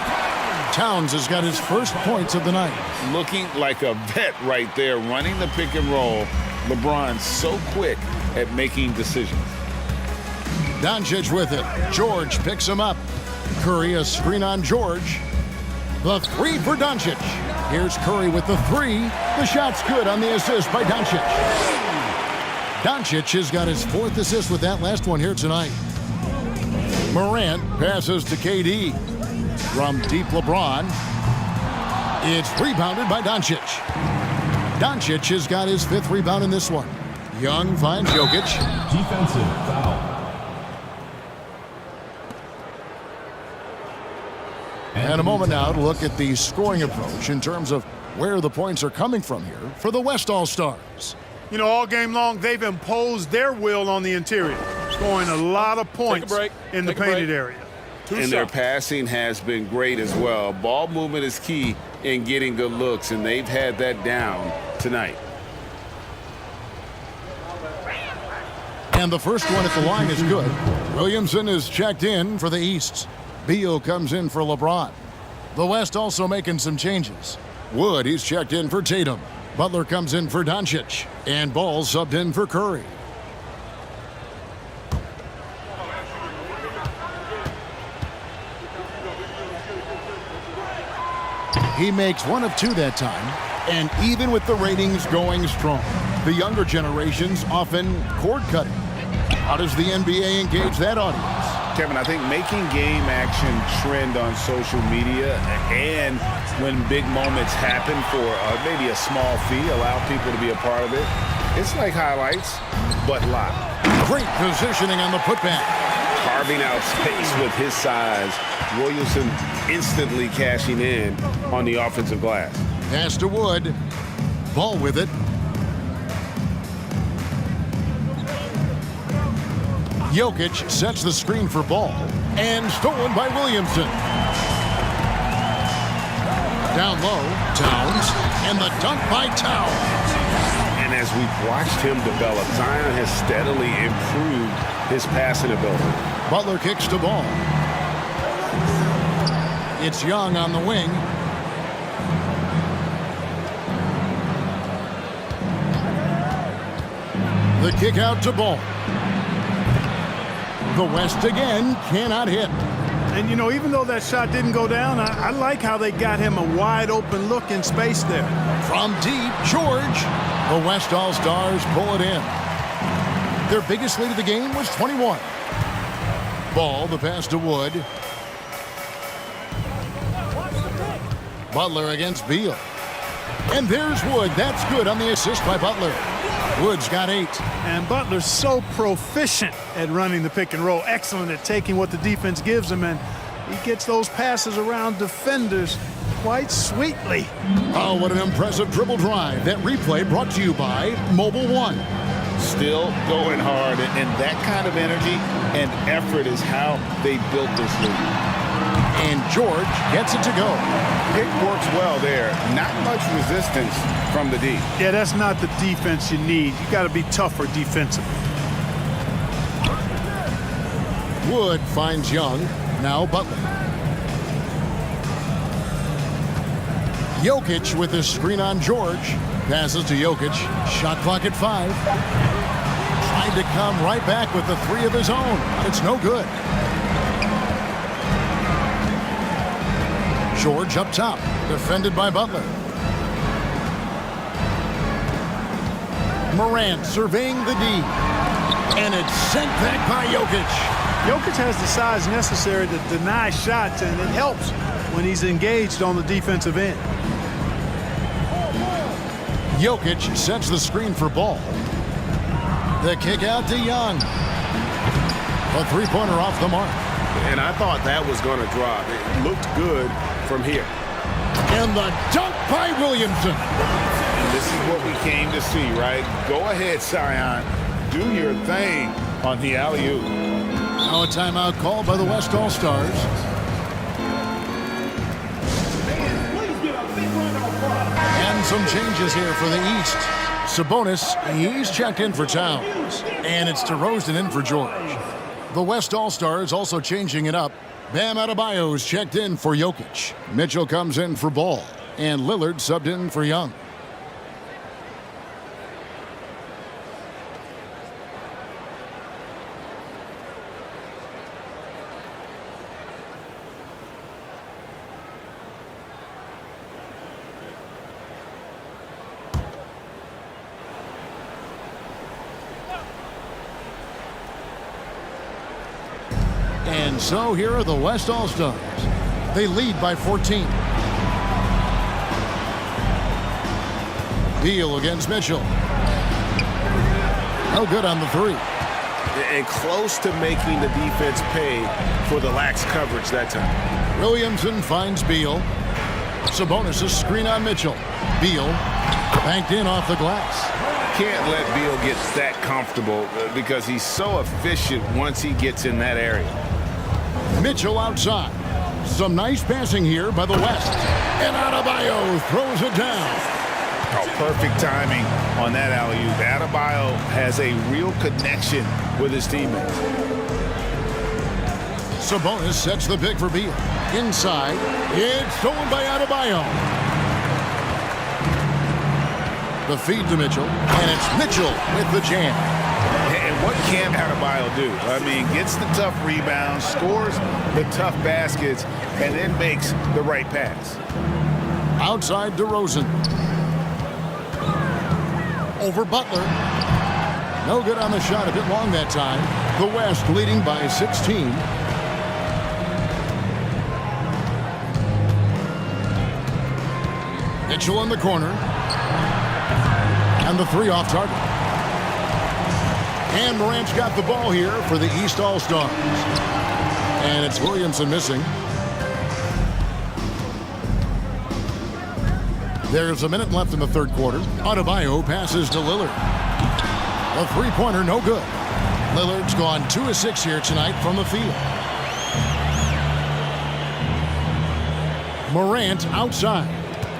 [SPEAKER 1] Towns has got his first points of the night.
[SPEAKER 6] Looking like a vet right there, running the pick and roll. LeBron's so quick at making decisions.
[SPEAKER 1] Doncic with it. George picks him up. Curry, a screen on George. The 3 for Doncic. Here's Curry with the 3. The shot's good on the assist by Doncic. Doncic has got his 4th assist with that last one here tonight. Morant passes to KD. From deep, LeBron. It's rebounded by Doncic. Doncic has got his 5th rebound in this one. Young finds Jokic.
[SPEAKER 7] Defensive foul.
[SPEAKER 1] And a moment now to look at the scoring approach in terms of where the points are coming from here for the West All-Stars.
[SPEAKER 3] You know, all game long, they've imposed their will on the interior, scoring a lot of points in the painted area.
[SPEAKER 4] And their passing has been great as well. Ball movement is key in getting good looks, and they've had that down tonight.
[SPEAKER 1] And the first one at the line is good. Williamson is checked in for the East. Beal comes in for LeBron. The West also making some changes. Wood, he's checked in for Tatum. Butler comes in for Doncic. And Ball subbed in for Curry. He makes 1 of 2 that time. And even with the ratings going strong, the younger generations often cord cutting. How does the NBA engage that audience?
[SPEAKER 2] Kevin, I think making game action trend on social media and when big moments happen for maybe a small fee, allow people to be a part of it. It's like highlights, but live.
[SPEAKER 1] Great positioning on the putback.
[SPEAKER 4] carving out space with his size. Williamson instantly cashing in on the offensive glass.
[SPEAKER 1] Pass to Wood. Ball with it. Jokic sets the screen for Ball. And stolen by Williamson. Down low, Towns. And the dunk by Towns.
[SPEAKER 4] And as we've watched him develop, Zion has steadily improved his passing ability.
[SPEAKER 1] Butler kicks to Ball. It's Young on the wing. The kick out to Ball. The West again cannot hit.
[SPEAKER 3] And, you know, even though that shot didn't go down, I like how they got him a wide open look in space there.
[SPEAKER 1] From deep, George. The West All-Stars pull it in. Their biggest lead of the game was 21. Ball, the pass to Wood. Butler against Beal. And there's Wood. That's good on the assist by Butler. Wood's got 8.
[SPEAKER 3] And Butler's so proficient at running the pick and roll. Excellent at taking what the defense gives him, and he gets those passes around defenders quite sweetly.
[SPEAKER 1] Oh, what an impressive dribble drive. That replay brought to you by Mobile One.
[SPEAKER 6] Still going hard, and that kind of energy and effort is how they built this league.
[SPEAKER 1] And George gets it to go.
[SPEAKER 2] Pick works well there. Not much resistance from the D.
[SPEAKER 3] Yeah, that's not the defense you need. You got to be tougher defensively.
[SPEAKER 1] Wood finds Young. Now Butler. Jokic with his screen on George. Passes to Jokic. Shot clock at 5. Trying to come right back with the 3 of his own. It's no good. George up top. Defended by Butler. Morant surveying the D. And it's sent back by Jokic.
[SPEAKER 3] Jokic has the size necessary to deny shots, and it helps when he's engaged on the defensive end.
[SPEAKER 1] Jokic sets the screen for Ball. The kick out to Young. A 3-pointer off the mark.
[SPEAKER 4] And I thought that was going to drop. It looked good from here.
[SPEAKER 1] And the dunk by Williamson.
[SPEAKER 6] And this is what we came to see, right? Go ahead, Zion. Do your thing on the alley-oop.
[SPEAKER 1] Now a timeout called by the West All-Stars. And some changes here for the East. Sabonis, he's checked in for Towns. And it's DeRozan in for George. The West All-Stars also changing it up. Bam Adebayo's checked in for Jokic. Mitchell comes in for Ball. And Lillard subbed in for Young. And so here are the West All-Stars. They lead by 14. Beal against Mitchell. No good on the 3.
[SPEAKER 4] And close to making the defense pay for the lax coverage that time.
[SPEAKER 1] Williamson finds Beal. Sabonis' screen on Mitchell. Beal banked in off the glass.
[SPEAKER 4] Can't let Beal get that comfortable because he's so efficient once he gets in that area.
[SPEAKER 1] Mitchell outside. Some nice passing here by the West. And Adebayo throws it down.
[SPEAKER 6] Oh, perfect timing on that alley-oop. Adebayo has a real connection with his teammates.
[SPEAKER 1] Sabonis sets the pick for Beal. Inside. It's stolen by Adebayo. The feed to Mitchell. And it's Mitchell with the jam.
[SPEAKER 6] And what can Adebayo do? I mean, gets the tough rebounds, scores the tough baskets, and then makes the right pass.
[SPEAKER 1] Outside DeRozan. Over Butler. No good on the shot. A bit long that time. The West leading by 16. Mitchell in the corner. And the 3 off target. And Morant's got the ball here for the East All-Stars. And it's Williamson missing. There's a minute left in the third quarter. Adebayo passes to Lillard. A three-pointer, no good. Lillard's gone 2 of 6 here tonight from the field. Morant outside.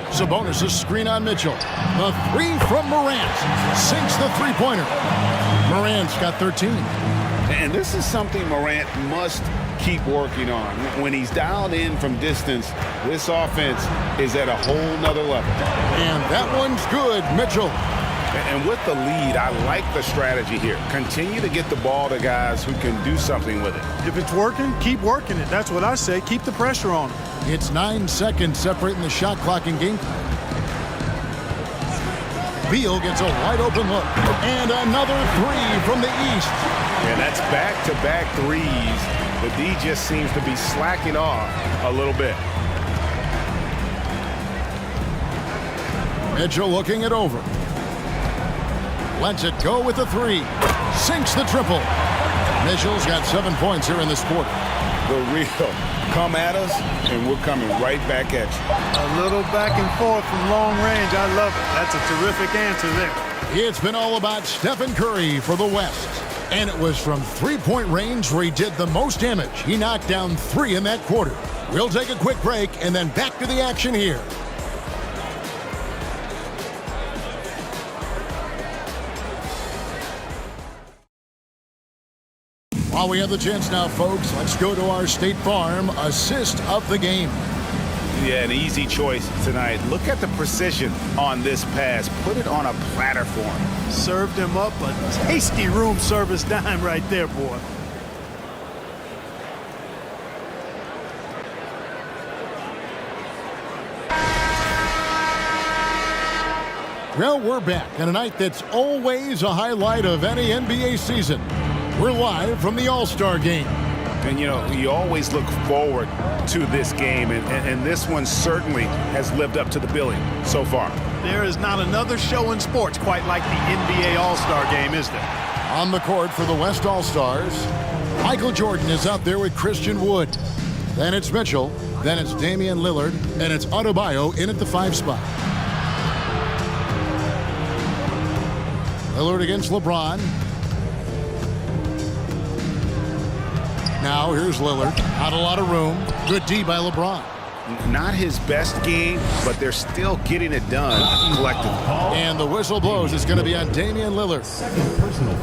[SPEAKER 1] Sabonis' screen on Mitchell. The three from Morant sinks the three-pointer. Morant's got 13.
[SPEAKER 6] And this is something Morant must keep working on. When he's dialed in from distance, this offense is at a whole nother level.
[SPEAKER 1] And that one's good, Mitchell.
[SPEAKER 2] And with the lead, I like the strategy here. Continue to get the ball to guys who can do something with it.
[SPEAKER 3] If it's working, keep working it. That's what I say. Keep the pressure on him.
[SPEAKER 1] It's 9 seconds separating the shot clock and game time. Beal gets a wide open look. And another three from the East.
[SPEAKER 2] And that's back-to-back threes. The D just seems to be slacking off a little bit.
[SPEAKER 1] Mitchell looking it over. Lets it go with the three. Sinks the triple. Mitchell's got 7 points here in this quarter.
[SPEAKER 6] The real come at us, and we're coming right back at you.
[SPEAKER 3] A little back and forth from long range. I love it. That's a terrific answer there.
[SPEAKER 1] It's been all about Stephen Curry for the West. And it was from three-point range where he did the most damage. He knocked down 3 in that quarter. We'll take a quick break and then back to the action here. While we have the chance now, folks, let's go to our State Farm assist of the game.
[SPEAKER 2] Yeah, an easy choice tonight. Look at the precision on this pass. Put it on a platter for him.
[SPEAKER 3] Served him up a tasty room service dime right there, boy.
[SPEAKER 1] Well, we're back on a night that's always a highlight of any NBA season. We're live from the All-Star Game.
[SPEAKER 2] And, you know, you always look forward to this game, and this one certainly has lived up to the billing so far.
[SPEAKER 3] There is not another show in sports quite like the NBA All-Star Game, is there?
[SPEAKER 1] On the court for the West All-Stars, Michael Jordan is out there with Christian Wood. Then it's Mitchell, then it's Damian Lillard, and it's Adebayo in at the 5 spot. Lillard against LeBron. Now here's Lillard. Not a lot of room. Good D by LeBron.
[SPEAKER 2] Not his best game, but they're still getting it done collectively.
[SPEAKER 1] And the whistle blows. It's going to be on Damian Lillard.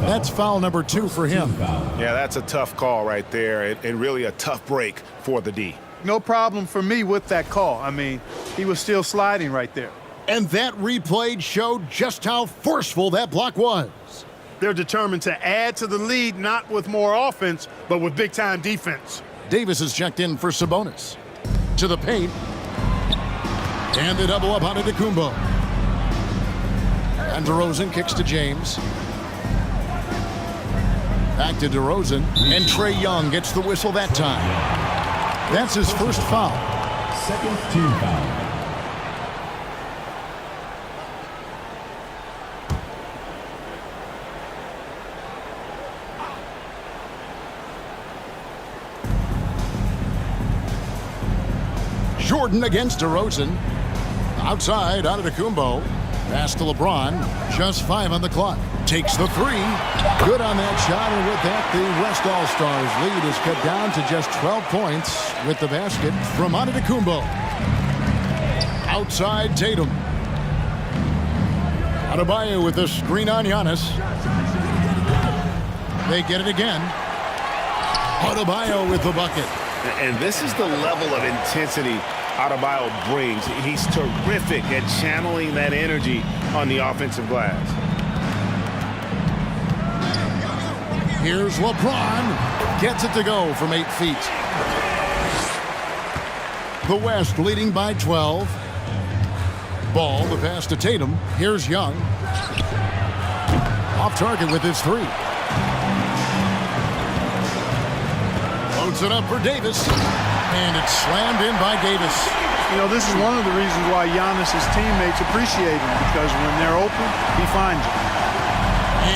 [SPEAKER 1] That's foul number 2 for him.
[SPEAKER 2] Yeah, that's a tough call right there, and really a tough break for the D.
[SPEAKER 3] No problem for me with that call. I mean, he was still sliding right there.
[SPEAKER 1] And that replay showed just how forceful that block was.
[SPEAKER 3] They're determined to add to the lead, not with more offense, but with big-time defense.
[SPEAKER 1] Davis is checked in for Sabonis. To the paint. And the double up on Antetokounmpo. And DeRozan kicks to James. Back to DeRozan. And Trae Young gets the whistle that time. That's his first foul.
[SPEAKER 7] Second team foul.
[SPEAKER 1] Jordan against DeRozan. Outside, Antetokounmpo. Pass to LeBron. Just 5 on the clock. Takes the 3. Good on that shot, and with that, the West All-Stars lead is cut down to just 12 points with the basket from Antetokounmpo. Outside, Tatum. Adebayo with the screen on Giannis. They get it again. Adebayo with the bucket.
[SPEAKER 2] And this is the level of intensity Adebayo brings. He's terrific at channeling that energy on the offensive glass.
[SPEAKER 1] Here's LeBron. Gets it to go from 8 feet. The West leading by 12. Ball, the pass to Tatum. Here's Young. Off target with his 3. Loads it up for Davis. And it's slammed in by Davis.
[SPEAKER 3] You know, this is one of the reasons why Giannis' teammates appreciate him, because when they're open, he finds them.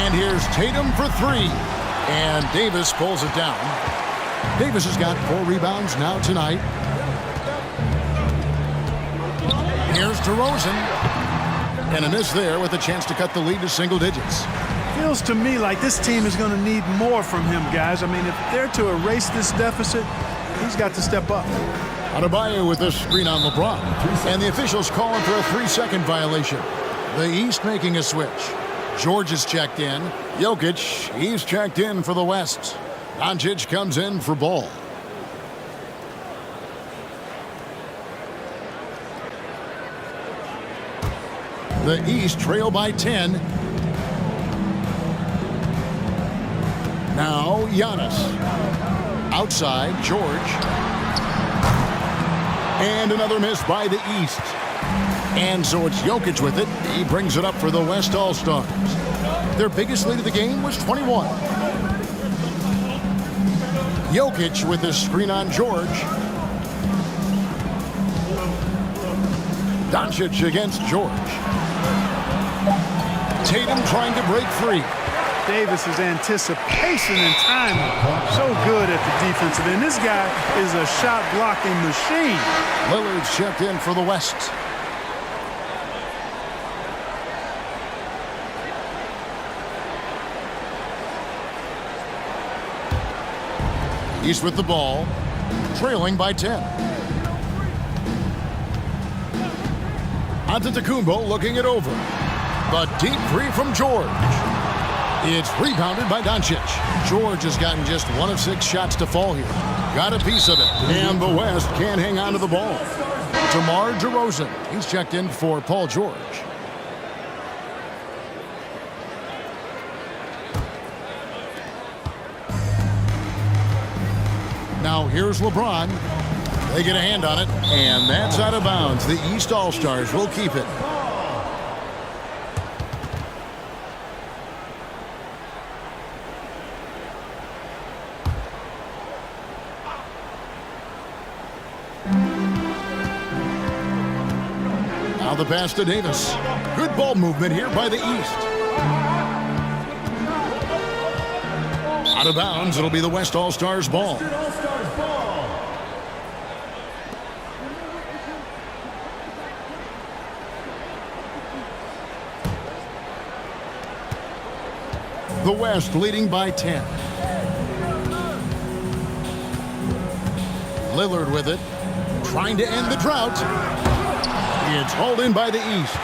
[SPEAKER 1] And And here's Tatum for three. And Davis pulls it down. Davis has got 4 rebounds now tonight. Here's DeRozan. And a miss there with a chance to cut the lead to single digits.
[SPEAKER 3] Feels to me like this team is going to need more from him, guys. I mean, if they're to erase this deficit, he's got to step up.
[SPEAKER 1] Adebayo with this screen on LeBron. And the officials calling for a 3-second violation. The East making a switch. George is checked in. Jokic, he's checked in for the West. Doncic comes in for ball. The East trail by 10. Now Giannis. Outside, George. And another miss by the East. And so it's Jokic with it. He brings it up for the West All-Stars. Their biggest lead of the game was 21. Jokic with his screen on George. Doncic against George. Tatum trying to break free.
[SPEAKER 3] Davis's anticipation and timing, so good at the defensive end. This guy is a shot-blocking machine.
[SPEAKER 1] Lillard's checked in for the West. East with the ball, trailing by 10. Antetokounmpo looking it over. But deep three from George. It's rebounded by Doncic. George has gotten just 1 of 6 shots to fall here. Got a piece of it. And the West can't hang on to the ball. DeMar DeRozan. He's checked in for Paul George. Now here's LeBron. They get a hand on it, and that's out of bounds. The East All-Stars will keep it. Now the pass to Davis. Good ball movement here by the East. Out of bounds, it'll be the West All-Stars ball. The West leading by 10. Lillard with it, trying to end the drought. It's hauled in by the East.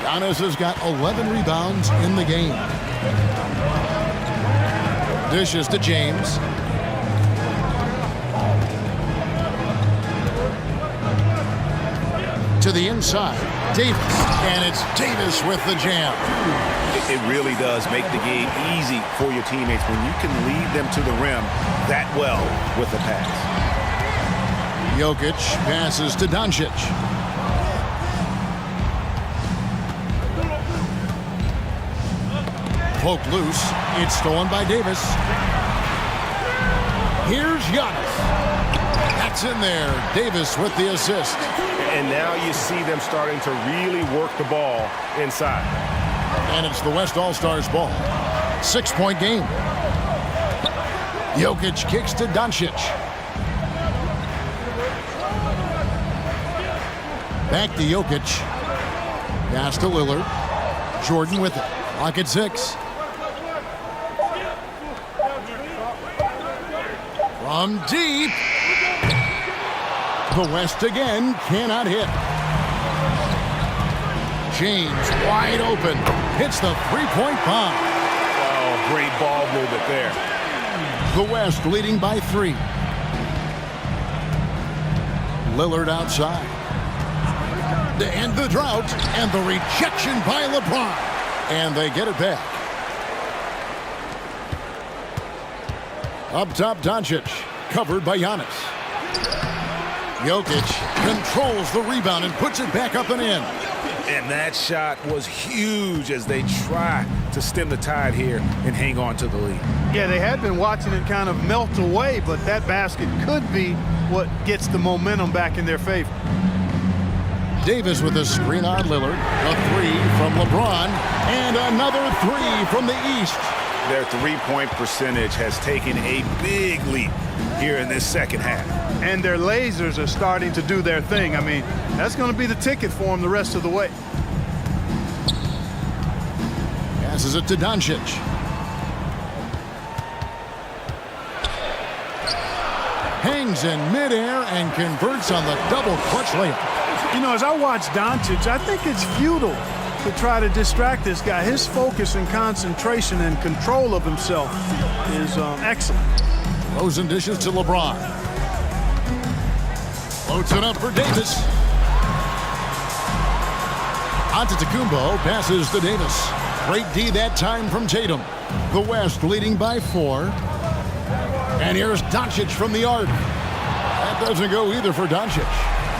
[SPEAKER 1] Giannis has got 11 rebounds in the game. Dishes to James. To the inside, Davis. And it's Davis with the jam.
[SPEAKER 2] It really does make the game easy for your teammates when you can lead them to the rim that well with the pass.
[SPEAKER 1] Jokic passes to Doncic. Poked loose. It's stolen by Davis. Here's Giannis. That's in there. Davis with the assist.
[SPEAKER 4] And now you see them starting to really work the ball inside.
[SPEAKER 1] And it's the West All-Stars ball. 6-point game. Jokic kicks to Doncic. Back to Jokic. Pass to Lillard. Jordan with it. Clock at 6. From deep. The West again cannot hit. James wide open. Hits the 3-point bomb.
[SPEAKER 4] Oh, great ball movement there.
[SPEAKER 1] The West leading by 3. Lillard outside. To end the drought, and the rejection by LeBron. And they get it back. Up top, Doncic. Covered by Giannis. Jokic controls the rebound and puts it back up and in.
[SPEAKER 2] And that shot was huge as they try to stem the tide here and hang on to the lead.
[SPEAKER 3] Yeah, they had been watching it kind of melt away, but that basket could be what gets the momentum back in their favor.
[SPEAKER 1] Davis with a screen on Lillard. A three from LeBron. And another three from the East.
[SPEAKER 2] Their three-point percentage has taken a big leap here in this second half.
[SPEAKER 3] And their lasers are starting to do their thing. I mean, that's going to be the ticket for them the rest of the way.
[SPEAKER 1] Passes it to Doncic. Hangs in midair and converts on the double clutch layup.
[SPEAKER 3] You know, as I watch Doncic, I think it's futile to try to distract this guy. His focus and concentration and control of himself is excellent.
[SPEAKER 1] Rosen dishes to LeBron. Floats it up for Davis. Antetokounmpo passes to Davis. Great D that time from Tatum. The West leading by 4. And here's Doncic from the arc. That doesn't go either for Doncic.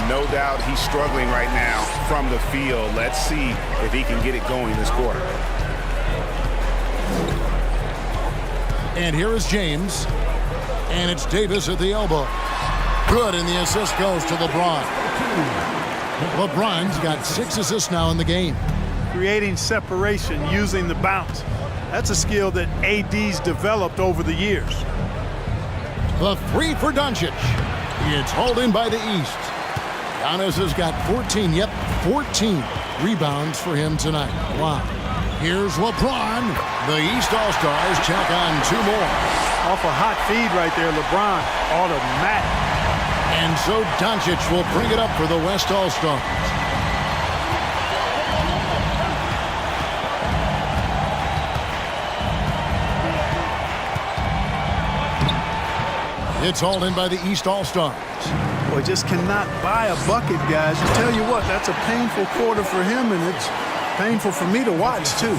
[SPEAKER 2] No doubt he's struggling right now from the field. Let's see if he can get it going this quarter.
[SPEAKER 1] And here is James. And it's Davis at the elbow. Good, and the assist goes to LeBron. LeBron's got 6 assists now in the game.
[SPEAKER 3] Creating separation using the bounce. That's a skill that AD's developed over the years.
[SPEAKER 1] The three for Doncic. It's hauled in by the East. Giannis has got 14 rebounds for him tonight. Wow. Here's LeBron. The East All-Stars check on 2 more.
[SPEAKER 3] Off a hot feed right there, LeBron automatic.
[SPEAKER 1] And so Doncic will bring it up for the West All-Stars. It's hauled in by the East All-Stars.
[SPEAKER 3] Boy, just cannot buy a bucket, guys. I tell you what, that's a painful quarter for him, and it's painful for me to watch, too.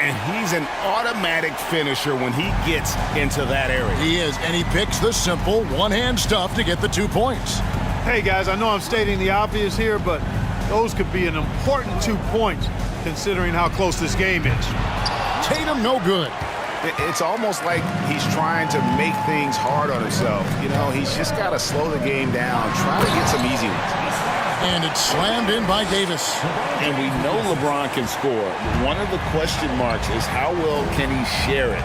[SPEAKER 2] And he's an automatic finisher when he gets into that area.
[SPEAKER 1] He is, and he picks the simple one-hand stuff to get the 2 points.
[SPEAKER 3] Hey, guys, I know I'm stating the obvious here, but those could be an important 2 points considering how close this game is.
[SPEAKER 1] Tatum, no good.
[SPEAKER 2] It's almost like he's trying to make things hard on himself. You know, he's just got to slow the game down, try to get some easy ones.
[SPEAKER 1] And it's slammed in by Davis.
[SPEAKER 6] And we know LeBron can score. One of the question marks is how well can he share it?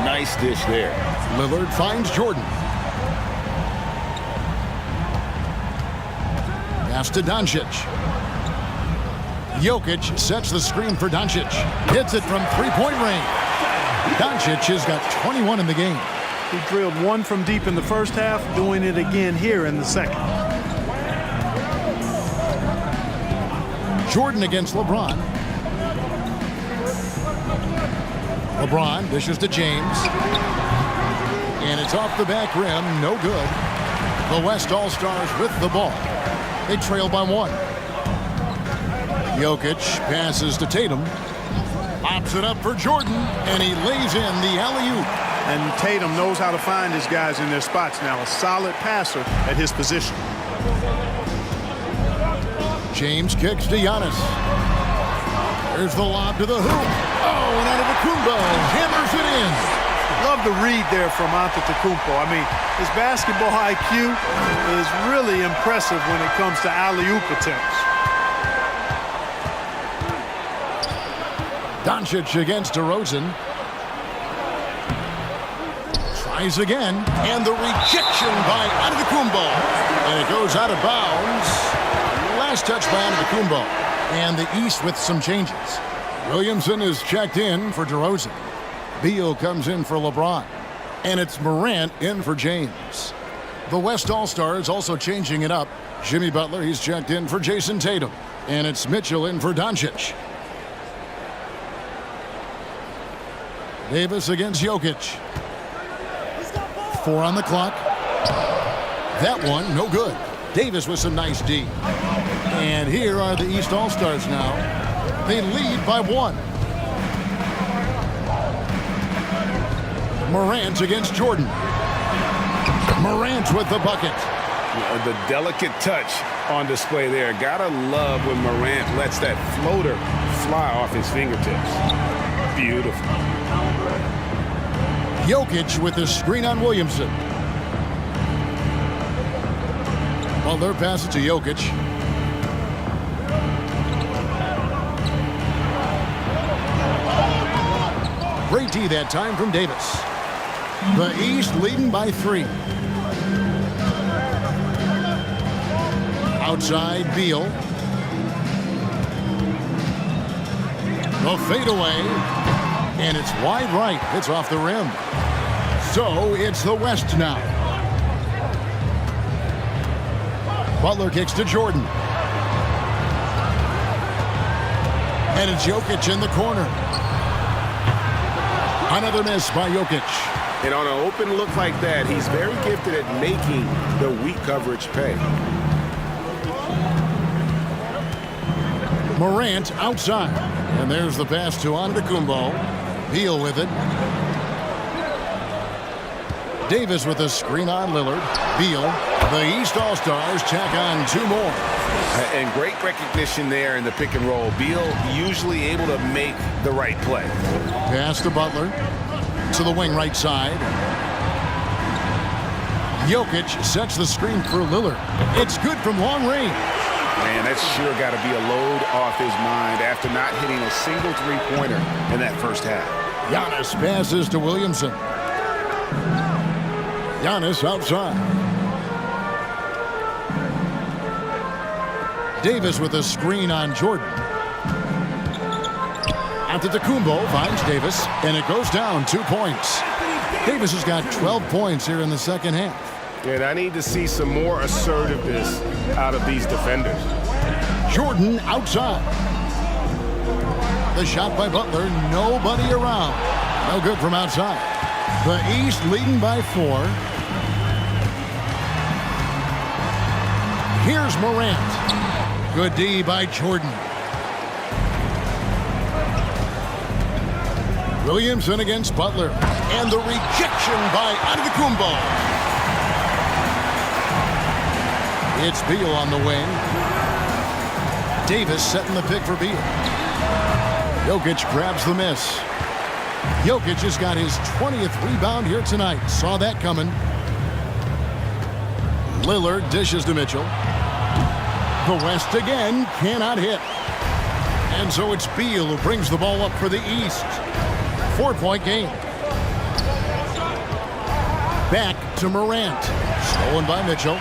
[SPEAKER 6] Nice dish there.
[SPEAKER 1] Lillard finds Jordan. Pass to Doncic. Jokic sets the screen for Doncic. Hits it from three-point range. Doncic has got 21 in the game.
[SPEAKER 3] He drilled 1 from deep in the first half, doing it again here in the second.
[SPEAKER 1] Jordan against LeBron. LeBron dishes to James. And it's off the back rim, no good. The West All-Stars with the ball. They trail by 1. Jokic passes to Tatum. Pops it up for Jordan, and he lays in the alley-oop.
[SPEAKER 3] And Tatum knows how to find his guys in their spots now. A solid passer at his position.
[SPEAKER 1] James kicks to Giannis. There's the lob to the hoop. Oh, and Antetokounmpo hammers it in.
[SPEAKER 3] Love the read there from Antetokounmpo. I mean, his basketball IQ is really impressive when it comes to alley-oop attempts.
[SPEAKER 1] Doncic against DeRozan. Tries again, and the rejection by Antetokounmpo. And it goes out of bounds. Last touch by Antetokounmpo. And the East with some changes. Williamson is checked in for DeRozan. Beal comes in for LeBron. And it's Morant in for James. The West All-Stars also changing it up. Jimmy Butler, he's checked in for Jason Tatum. And it's Mitchell in for Doncic. Davis against Jokic. 4 on the clock. That one, no good. Davis with some nice D. And here are the East All-Stars now. They lead by 1. Morant against Jordan. Morant with the bucket.
[SPEAKER 4] The delicate touch on display there. Gotta love when Morant lets that floater fly off his fingertips. Beautiful.
[SPEAKER 1] Jokic with the screen on Williamson. Butler passes to Jokic. Great D that time from Davis. The East leading by 3. Outside, Beal. The fadeaway. And it's wide right. It's off the rim. So it's the West now. Butler kicks to Jordan. And it's Jokic in the corner. Another miss by Jokic.
[SPEAKER 2] And on an open look like that, he's very gifted at making the weak coverage pay.
[SPEAKER 1] Morant outside. And there's the pass to Antetokounmpo. Beal with it. Davis with a screen on Lillard. Beal. The East All-Stars tack on 2 more.
[SPEAKER 2] And great recognition there in the pick and roll. Beal usually able to make the right play.
[SPEAKER 1] Pass to Butler. To the wing right side. Jokic sets the screen for Lillard. It's good from long range.
[SPEAKER 2] Man, that's sure got to be a load off his mind after not hitting a single three-pointer in that first half.
[SPEAKER 1] Giannis passes to Williamson. Giannis outside. Davis with a screen on Jordan. Antetokounmpo finds Davis, and it goes down 2 points. Davis has got 12 points here in the second half.
[SPEAKER 2] And I need to see some more assertiveness out of these defenders.
[SPEAKER 1] Jordan outside. The shot by Butler, nobody around. No good from outside. The East leading by 4. Here's Morant. Good D by Jordan. Williamson against Butler. And the rejection by Antetokounmpo. It's Beal on the wing. Davis setting the pick for Beal. Jokic grabs the miss. Jokic has got his 20th rebound here tonight. Saw that coming. Lillard dishes to Mitchell. The West again cannot hit. And so it's Beal who brings the ball up for the East. 4-point game. Back to Morant. Stolen by Mitchell.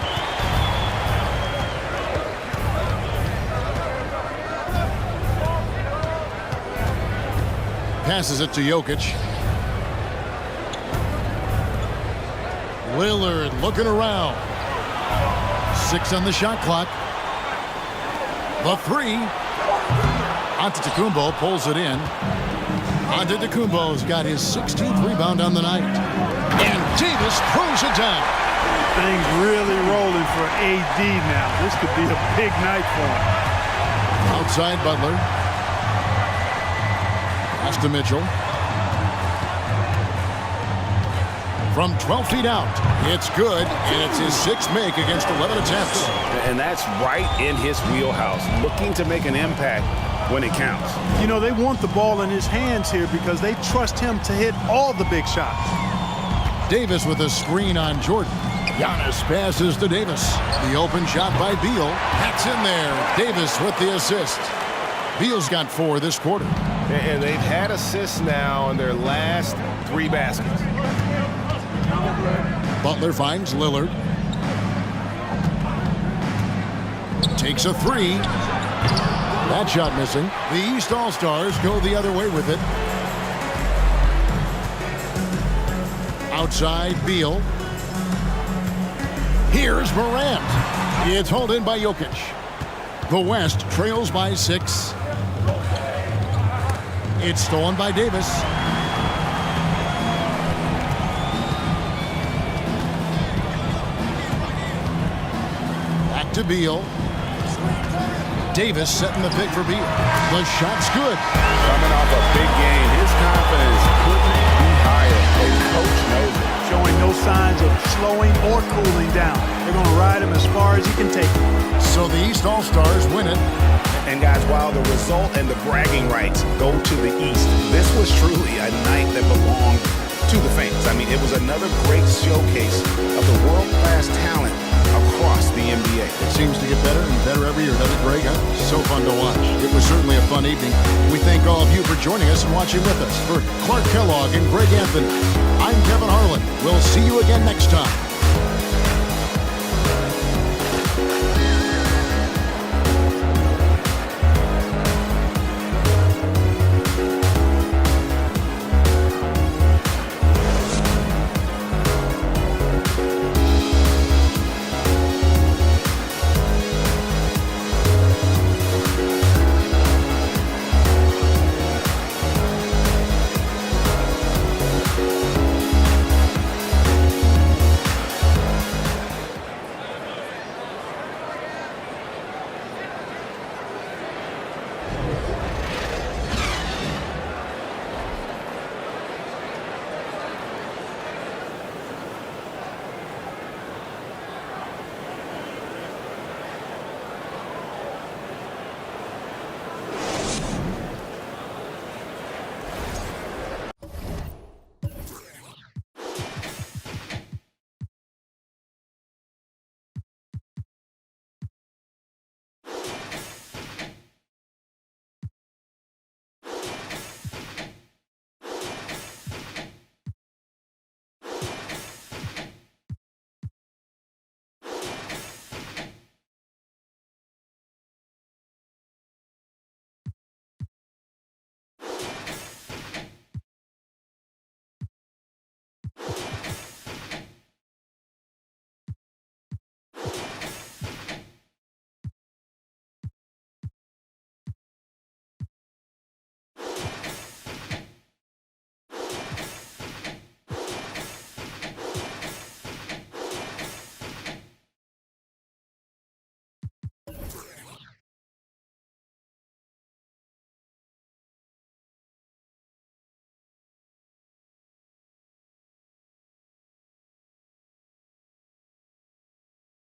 [SPEAKER 1] Passes it to Jokic. Lillard looking around. 6 on the shot clock. The 3. Antetokounmpo pulls it in. Antetokounmpo's got his 16th rebound on the night. And Davis throws it down.
[SPEAKER 3] Things really rolling for AD now. This could be a big night for him.
[SPEAKER 1] Outside Butler. Pass to Mitchell. From 12 feet out. It's good, and it's his 6th make against 11 attempts.
[SPEAKER 2] And that's right in his wheelhouse, looking to make an impact when it counts.
[SPEAKER 3] You know, they want the ball in his hands here because they trust him to hit all the big shots.
[SPEAKER 1] Davis with a screen on Jordan. Giannis passes to Davis. The open shot by Beal. That's in there. Davis with the assist. Beal's got 4 this quarter.
[SPEAKER 2] And they've had assists now in their last 3 baskets.
[SPEAKER 1] Butler finds Lillard. Takes a 3. That shot missing. The East All-Stars go the other way with it. Outside Beal. Here's Morant. It's hauled in by Jokic. The West trails by 6. It's stolen by Davis. Back to Beal. Davis setting the pick for Beal. The shot's good.
[SPEAKER 2] Coming off a big game, his confidence couldn't be higher. And coach knows it.
[SPEAKER 3] Showing no signs of slowing or cooling down. They're going to ride him as far as he can take him.
[SPEAKER 1] So the East All-Stars win it.
[SPEAKER 2] And guys, while the result and the bragging rights go to the East, this was truly a night that belonged to the fans. I mean, it was another great showcase of the world-class talent across the NBA.
[SPEAKER 1] It seems to get better and better every year, doesn't it, Greg? so fun to watch. It was certainly a fun evening. We thank all of you for joining us and watching with us. For Clark Kellogg and Greg Anthony, I'm Kevin Harlan. We'll see you again next time